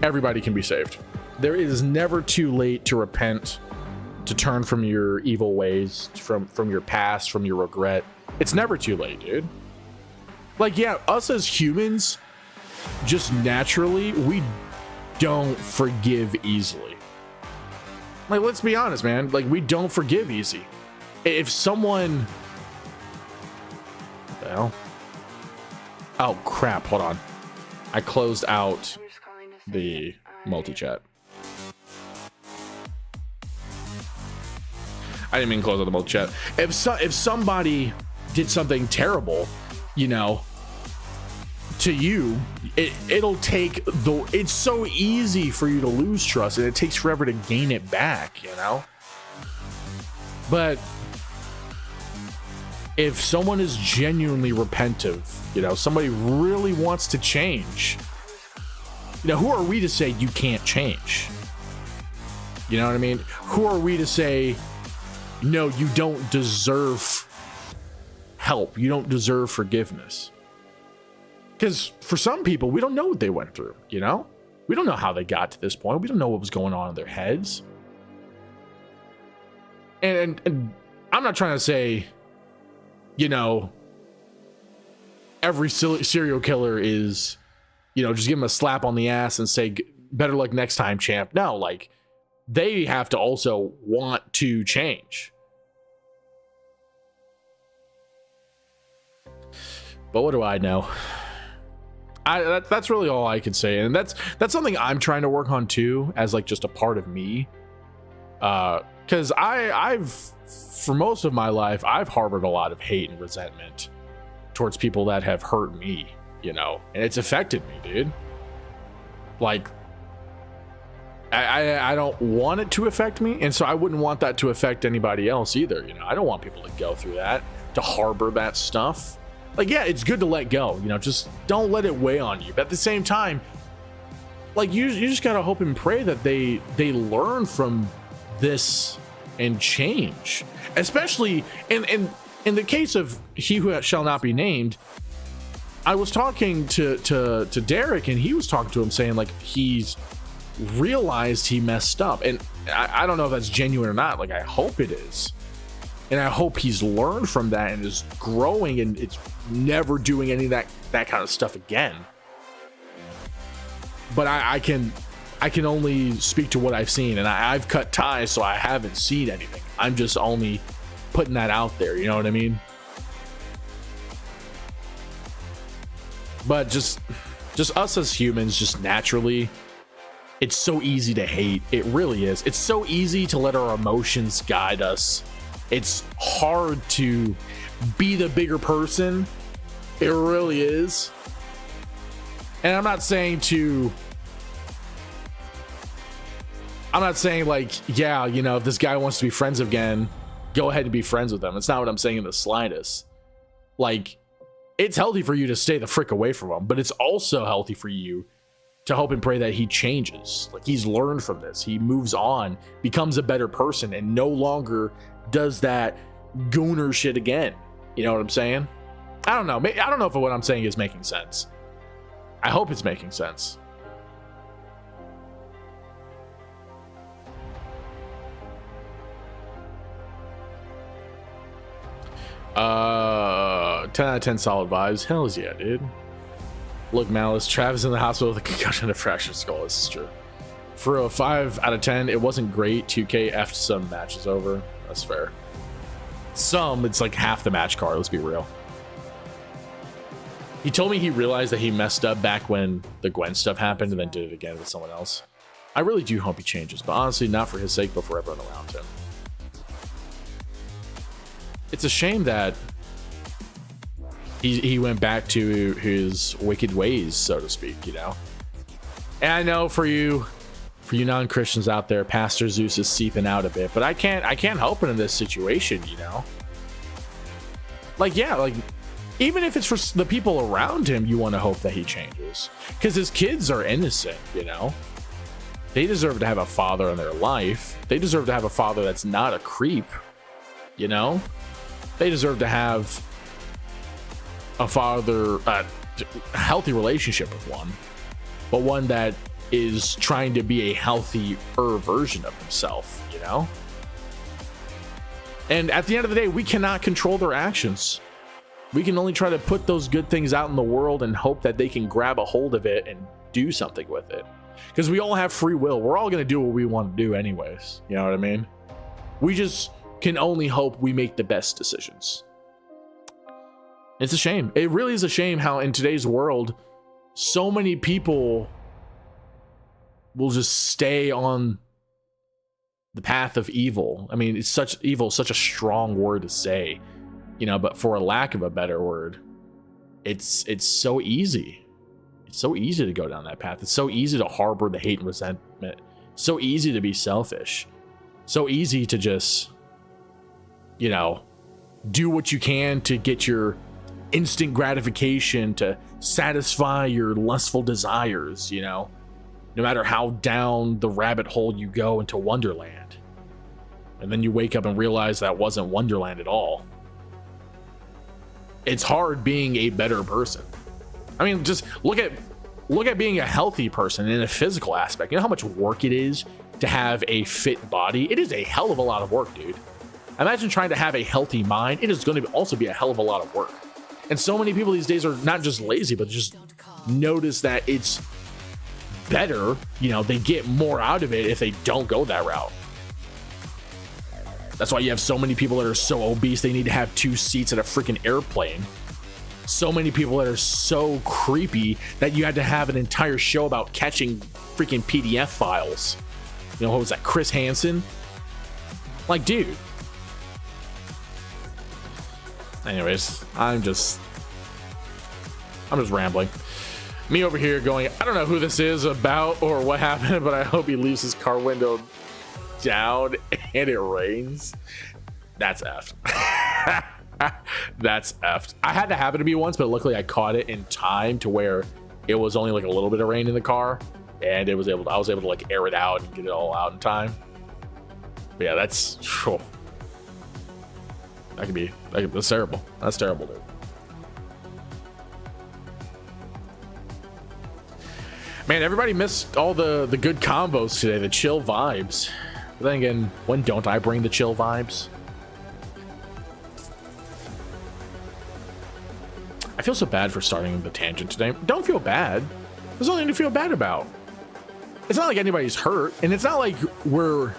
everybody can be saved. There is never too late to repent, to turn from your evil ways, from your past, from your regret. It's never too late, dude. Like, yeah, us as humans, just naturally, we don't forgive easily. Like, let's be honest, man. Like, we don't forgive easy. If someone... What the hell? Oh, crap. Hold on. I closed out the multi-chat. I didn't mean close out the multi-chat. If somebody did something terrible, you know, to you, it'll take it's so easy for you to lose trust, and it takes forever to gain it back, you know. But if someone is genuinely repentive, you know, somebody really wants to change, you know, who are we to say you can't change? You know what I mean? Who are we to say, no, you don't deserve help, you don't deserve forgiveness? Because for some people, we don't know what they went through, you know? We don't know how they got to this point. We don't know what was going on in their heads. And I'm not trying to say, you know, every serial killer is, you know, just give them a slap on the ass and say, better luck next time, champ. No, like, they have to also want to change. But what do I know? That's really all I can say, and that's something I'm trying to work on too, as like just a part of me, Because I've for most of my life, I've harbored a lot of hate and resentment towards people that have hurt me, you know, and it's affected me, dude. Like, I don't want it to affect me, and so I wouldn't want that to affect anybody else either, you know. I don't want people to go through that, to harbor that stuff. Like, yeah, it's good to let go, you know, just don't let it weigh on you. But at the same time, like, you just gotta hope and pray that they learn from this and change. Especially in the case of He Who Shall Not Be Named, I was talking to Derek, and he was talking to him saying, like, he's realized he messed up. And I don't know if that's genuine or not. Like, I hope it is. And I hope he's learned from that and is growing and it's never doing any of that kind of stuff again. But I can only speak to what I've seen, and I've cut ties, so I haven't seen anything. I'm just only putting that out there, you know what I mean? But just us as humans, just naturally, it's so easy to hate. It really is. It's so easy to let our emotions guide us. It's hard to be the bigger person. It really is. And I'm not saying like, yeah, you know, if this guy wants to be friends again, go ahead and be friends with them. It's not what I'm saying in the slightest. Like, it's healthy for you to stay the frick away from him, but it's also healthy for you to hope and pray that he changes. Like, he's learned from this. He moves on, becomes a better person, and no longer does that gooner shit again. You know what I'm saying? I don't know. I don't know if what I'm saying is making sense. I hope it's making sense. $10 out of 10 solid vibes. Hells yeah, dude. Look, Malice, Travis in the hospital with a concussion and a fractured skull. This is true. For a 5 out of 10, it wasn't great. 2K F'd some matches over. That's fair. Some, it's like half the match card. Let's be real. He told me he realized that he messed up back when the Gwen stuff happened and then did it again with someone else. I really do hope he changes, but honestly, not for his sake, but for everyone around him. It's a shame that he went back to his wicked ways, so to speak, you know? And I know for you non-Christians out there, Pastor Zeus is seeping out a bit, but I can't help it in this situation, you know? Like, yeah, like, even if it's for the people around him, you want to hope that he changes. Because his kids are innocent, you know? They deserve to have a father in their life. They deserve to have a father that's not a creep, you know? They deserve to have a father, a healthy relationship with one, but one that is trying to be a healthier version of himself, you know? And at the end of the day, we cannot control their actions. We can only try to put those good things out in the world and hope that they can grab a hold of it and do something with it. Because we all have free will. We're all going to do what we want to do anyways. You know what I mean? We just can only hope we make the best decisions. It's a shame. It really is a shame how in today's world, so many people will just stay on the path of evil. I mean, it's such evil, such a strong word to say, you know, but for a lack of a better word, it's so easy. It's so easy to go down that path. It's so easy to harbor the hate and resentment. So easy to be selfish. So easy to just, you know, do what you can to get your instant gratification, to satisfy your lustful desires, you know, no matter how down the rabbit hole you go into Wonderland. And then you wake up and realize that wasn't Wonderland at all. It's hard being a better person. I mean, just look at being a healthy person in a physical aspect. You know how much work it is to have a fit body? It is a hell of a lot of work, dude. Imagine trying to have a healthy mind. It is going to also be a hell of a lot of work. And so many people these days are not just lazy, but just notice that it's better. You know, they get more out of it if they don't go that route. That's why you have so many people that are so obese they need to have 2 seats at a freaking airplane. So many people that are so creepy that you had to have an entire show about catching freaking PDF files. You know, what was that, Chris Hansen? Like, dude. Anyways, I'm just rambling. Me over here going, I don't know who this is about or what happened, but I hope he leaves his car window down and it rains. That's effed. That's effed. I had to happen to me once, but luckily I caught it in time to where it was only like a little bit of rain in the car, and I was able to like air it out and get it all out in time. But yeah, that's that's terrible. That's terrible, dude. Man, everybody missed all the good combos today, the chill vibes. But then again, when don't I bring the chill vibes? I feel so bad for starting the tangent today. Don't feel bad. There's nothing to feel bad about. It's not like anybody's hurt, and it's not like we're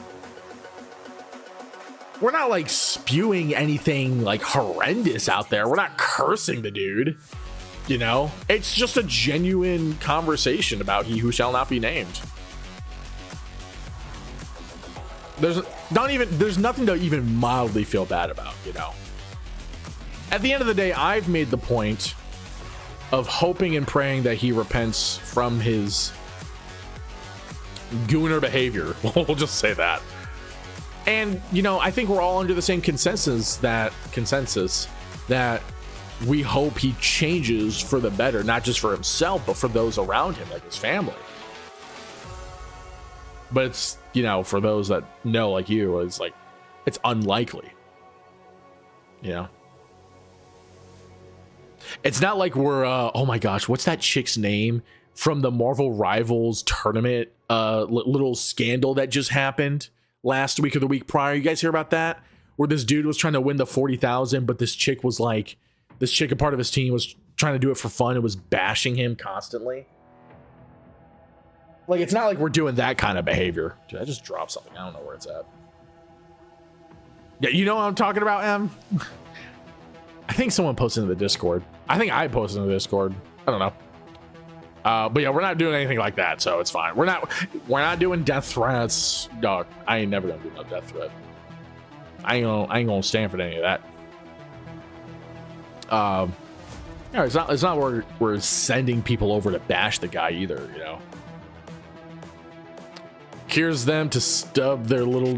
not like spewing anything like horrendous out there. We're not cursing the dude. You know, it's just a genuine conversation about he who shall not be named. There's nothing to even mildly feel bad about, you know. At the end of the day, I've made the point of hoping and praying that he repents from his gooner behavior. We'll just say that. And, you know, I think we're all under the same consensus that we hope he changes for the better, not just for himself, but for those around him, like his family. But it's, you know, for those that know, like you, it's like, it's unlikely. You know? It's not like we're, oh my gosh, what's that chick's name from the Marvel Rivals tournament little scandal that just happened last week or the week prior? You guys hear about that? Where this dude was trying to win the 40,000, but this chick, a part of his team, was trying to do it for fun and was bashing him constantly. Like, it's not like we're doing that kind of behavior. Dude, I just dropped something. I don't know where it's at. Yeah, you know what I'm talking about, Em? I think someone posted in the Discord. I think I posted in the Discord. I don't know. But yeah, we're not doing anything like that, so it's fine. We're not doing death threats. Dog, I ain't never gonna do no death threat. I ain't gonna stand for any of that. Yeah, it's not where we're sending people over to bash the guy either, you know. Cures them to stub their little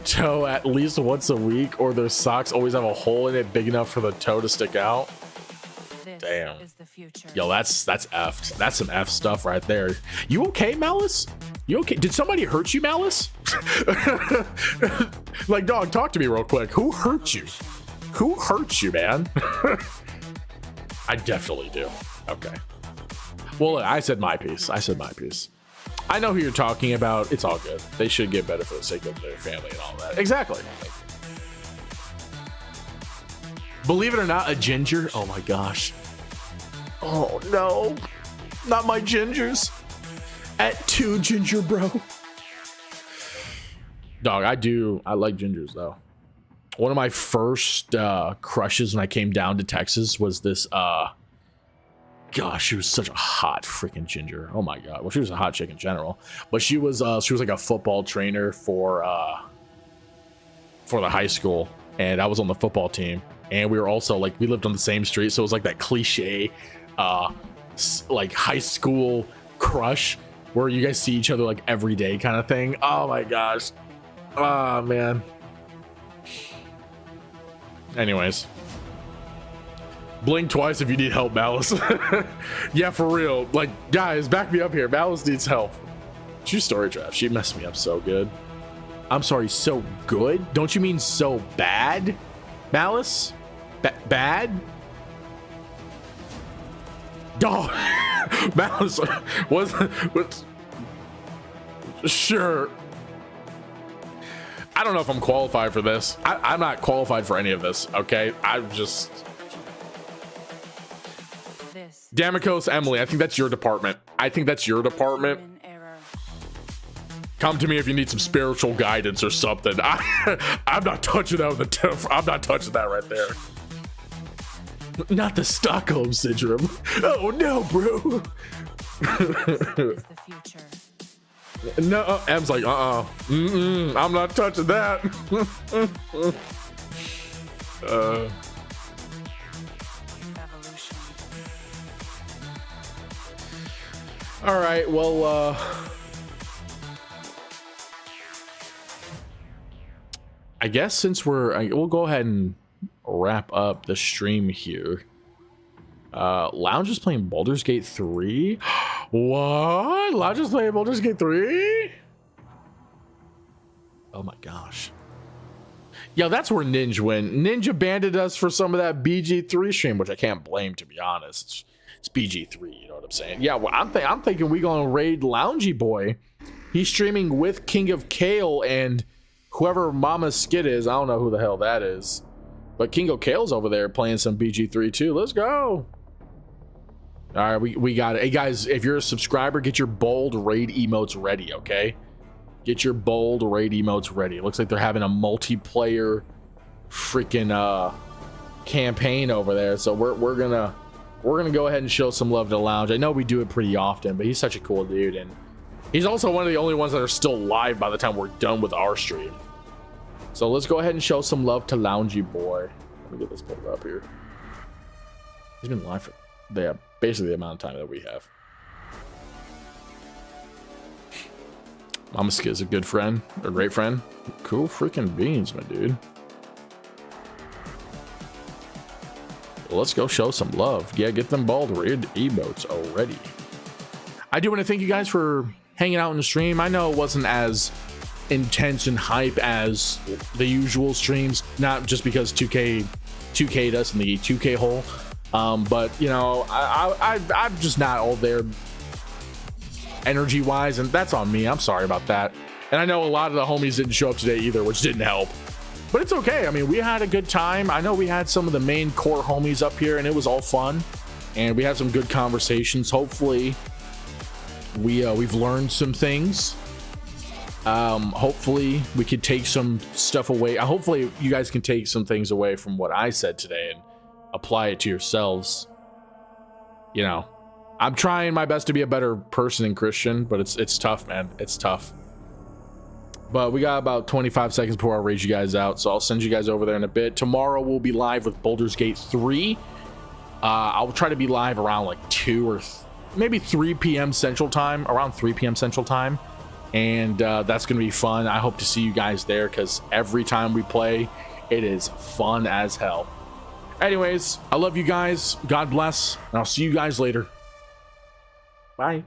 toe at least once a week, or their socks always have a hole in it big enough for the toe to stick out. This Damn. is the future. Yo, that's effed. That's some F stuff right there. You okay, Malice? You okay? Did somebody hurt you, Malice? Like, dog, talk to me real quick. Who hurt you? Who hurt you, man? I definitely do. Okay. Well, look, I said my piece. I know who you're talking about. It's all good. They should get better for the sake of their family and all that. Exactly. Believe it or not, a ginger. Oh my gosh. Oh no. Not my gingers. At 2 ginger, bro. Dog, I like gingers though. One of my first crushes when I came down to Texas was this gosh, she was such a hot freaking ginger. Oh my god. Well, she was a hot chick in general, but she was like a football trainer for the high school, and I was on the football team, and we were also like, we lived on the same street, so it was like that cliche like high school crush where you guys see each other like every day kind of thing. Oh my gosh. Oh man. Anyways, blink twice if you need help, Malice. Yeah, for real. Like, guys, back me up here. Malice needs help. True story, Trav. She messed me up so good. I'm sorry, so good? Don't you mean so bad, Malice? Bad? Dog. Malice was sure. I don't know if I'm qualified for this. I'm not qualified for any of this, okay? I'm just... Damikos, Emily, I think that's your department. Come to me if you need some spiritual guidance or something. I'm not touching that with the I'm not touching that right there. Not the Stockholm syndrome. Oh no, bro. This is the future. No, M's like, I'm not touching that. All right, well, I guess since we'll go ahead and wrap up the stream here. Lounge is playing Baldur's Gate 3. What? Lounge is playing Baldur's Gate 3? Oh my gosh. Yo, that's where Ninja went. Ninja abandoned us for some of that BG3 stream, which I can't blame, to be honest. It's BG3, you know what I'm saying? Yeah, well, I'm thinking we gonna raid Loungy Boy. He's streaming with King of Kale and whoever Mama Skid is. I don't know who the hell that is. But King of Kale's over there playing some BG3 too. Let's go. All right, we got it. Hey guys, if you're a subscriber, get your bold raid emotes ready, okay? Get your bold raid emotes ready. It looks like they're having a multiplayer freaking campaign over there. So we're gonna go ahead and show some love to Lounge. I know we do it pretty often, but he's such a cool dude, and he's also one of the only ones that are still live by the time we're done with our stream. So let's go ahead and show some love to Loungy Boy. Let me get this pulled up here. He's been live for basically the amount of time that we have. Mama Skid's a good friend, a great friend. Cool freaking beans, my dude. Well, let's go show some love. Yeah, get them bald raid emotes already. I do want to thank you guys for hanging out in the stream. I know it wasn't as intense and hype as the usual streams, not just because 2K'd us in the 2K hole, but you know, I'm just not all there energy wise, and that's on me. I'm sorry about that. And I know a lot of the homies didn't show up today either, which didn't help, but it's okay. I mean, we had a good time. I know we had some of the main core homies up here and it was all fun, and we had some good conversations. Hopefully we've learned some things. Hopefully we could take some stuff away. Hopefully you guys can take some things away from what I said today and apply it to yourselves. You know, I'm trying my best to be a better person and Christian, but it's tough, man. It's tough. But we got about 25 seconds before I raid you guys out, so I'll send you guys over there in a bit. Tomorrow we'll be live with Baldur's Gate 3. I'll try to be live around like 2 or maybe 3 p.m. Central Time, around 3 p.m. Central Time. And that's going to be fun. I hope to see you guys there because every time we play, it is fun as hell. Anyways, I love you guys. God bless. And I'll see you guys later. Bye.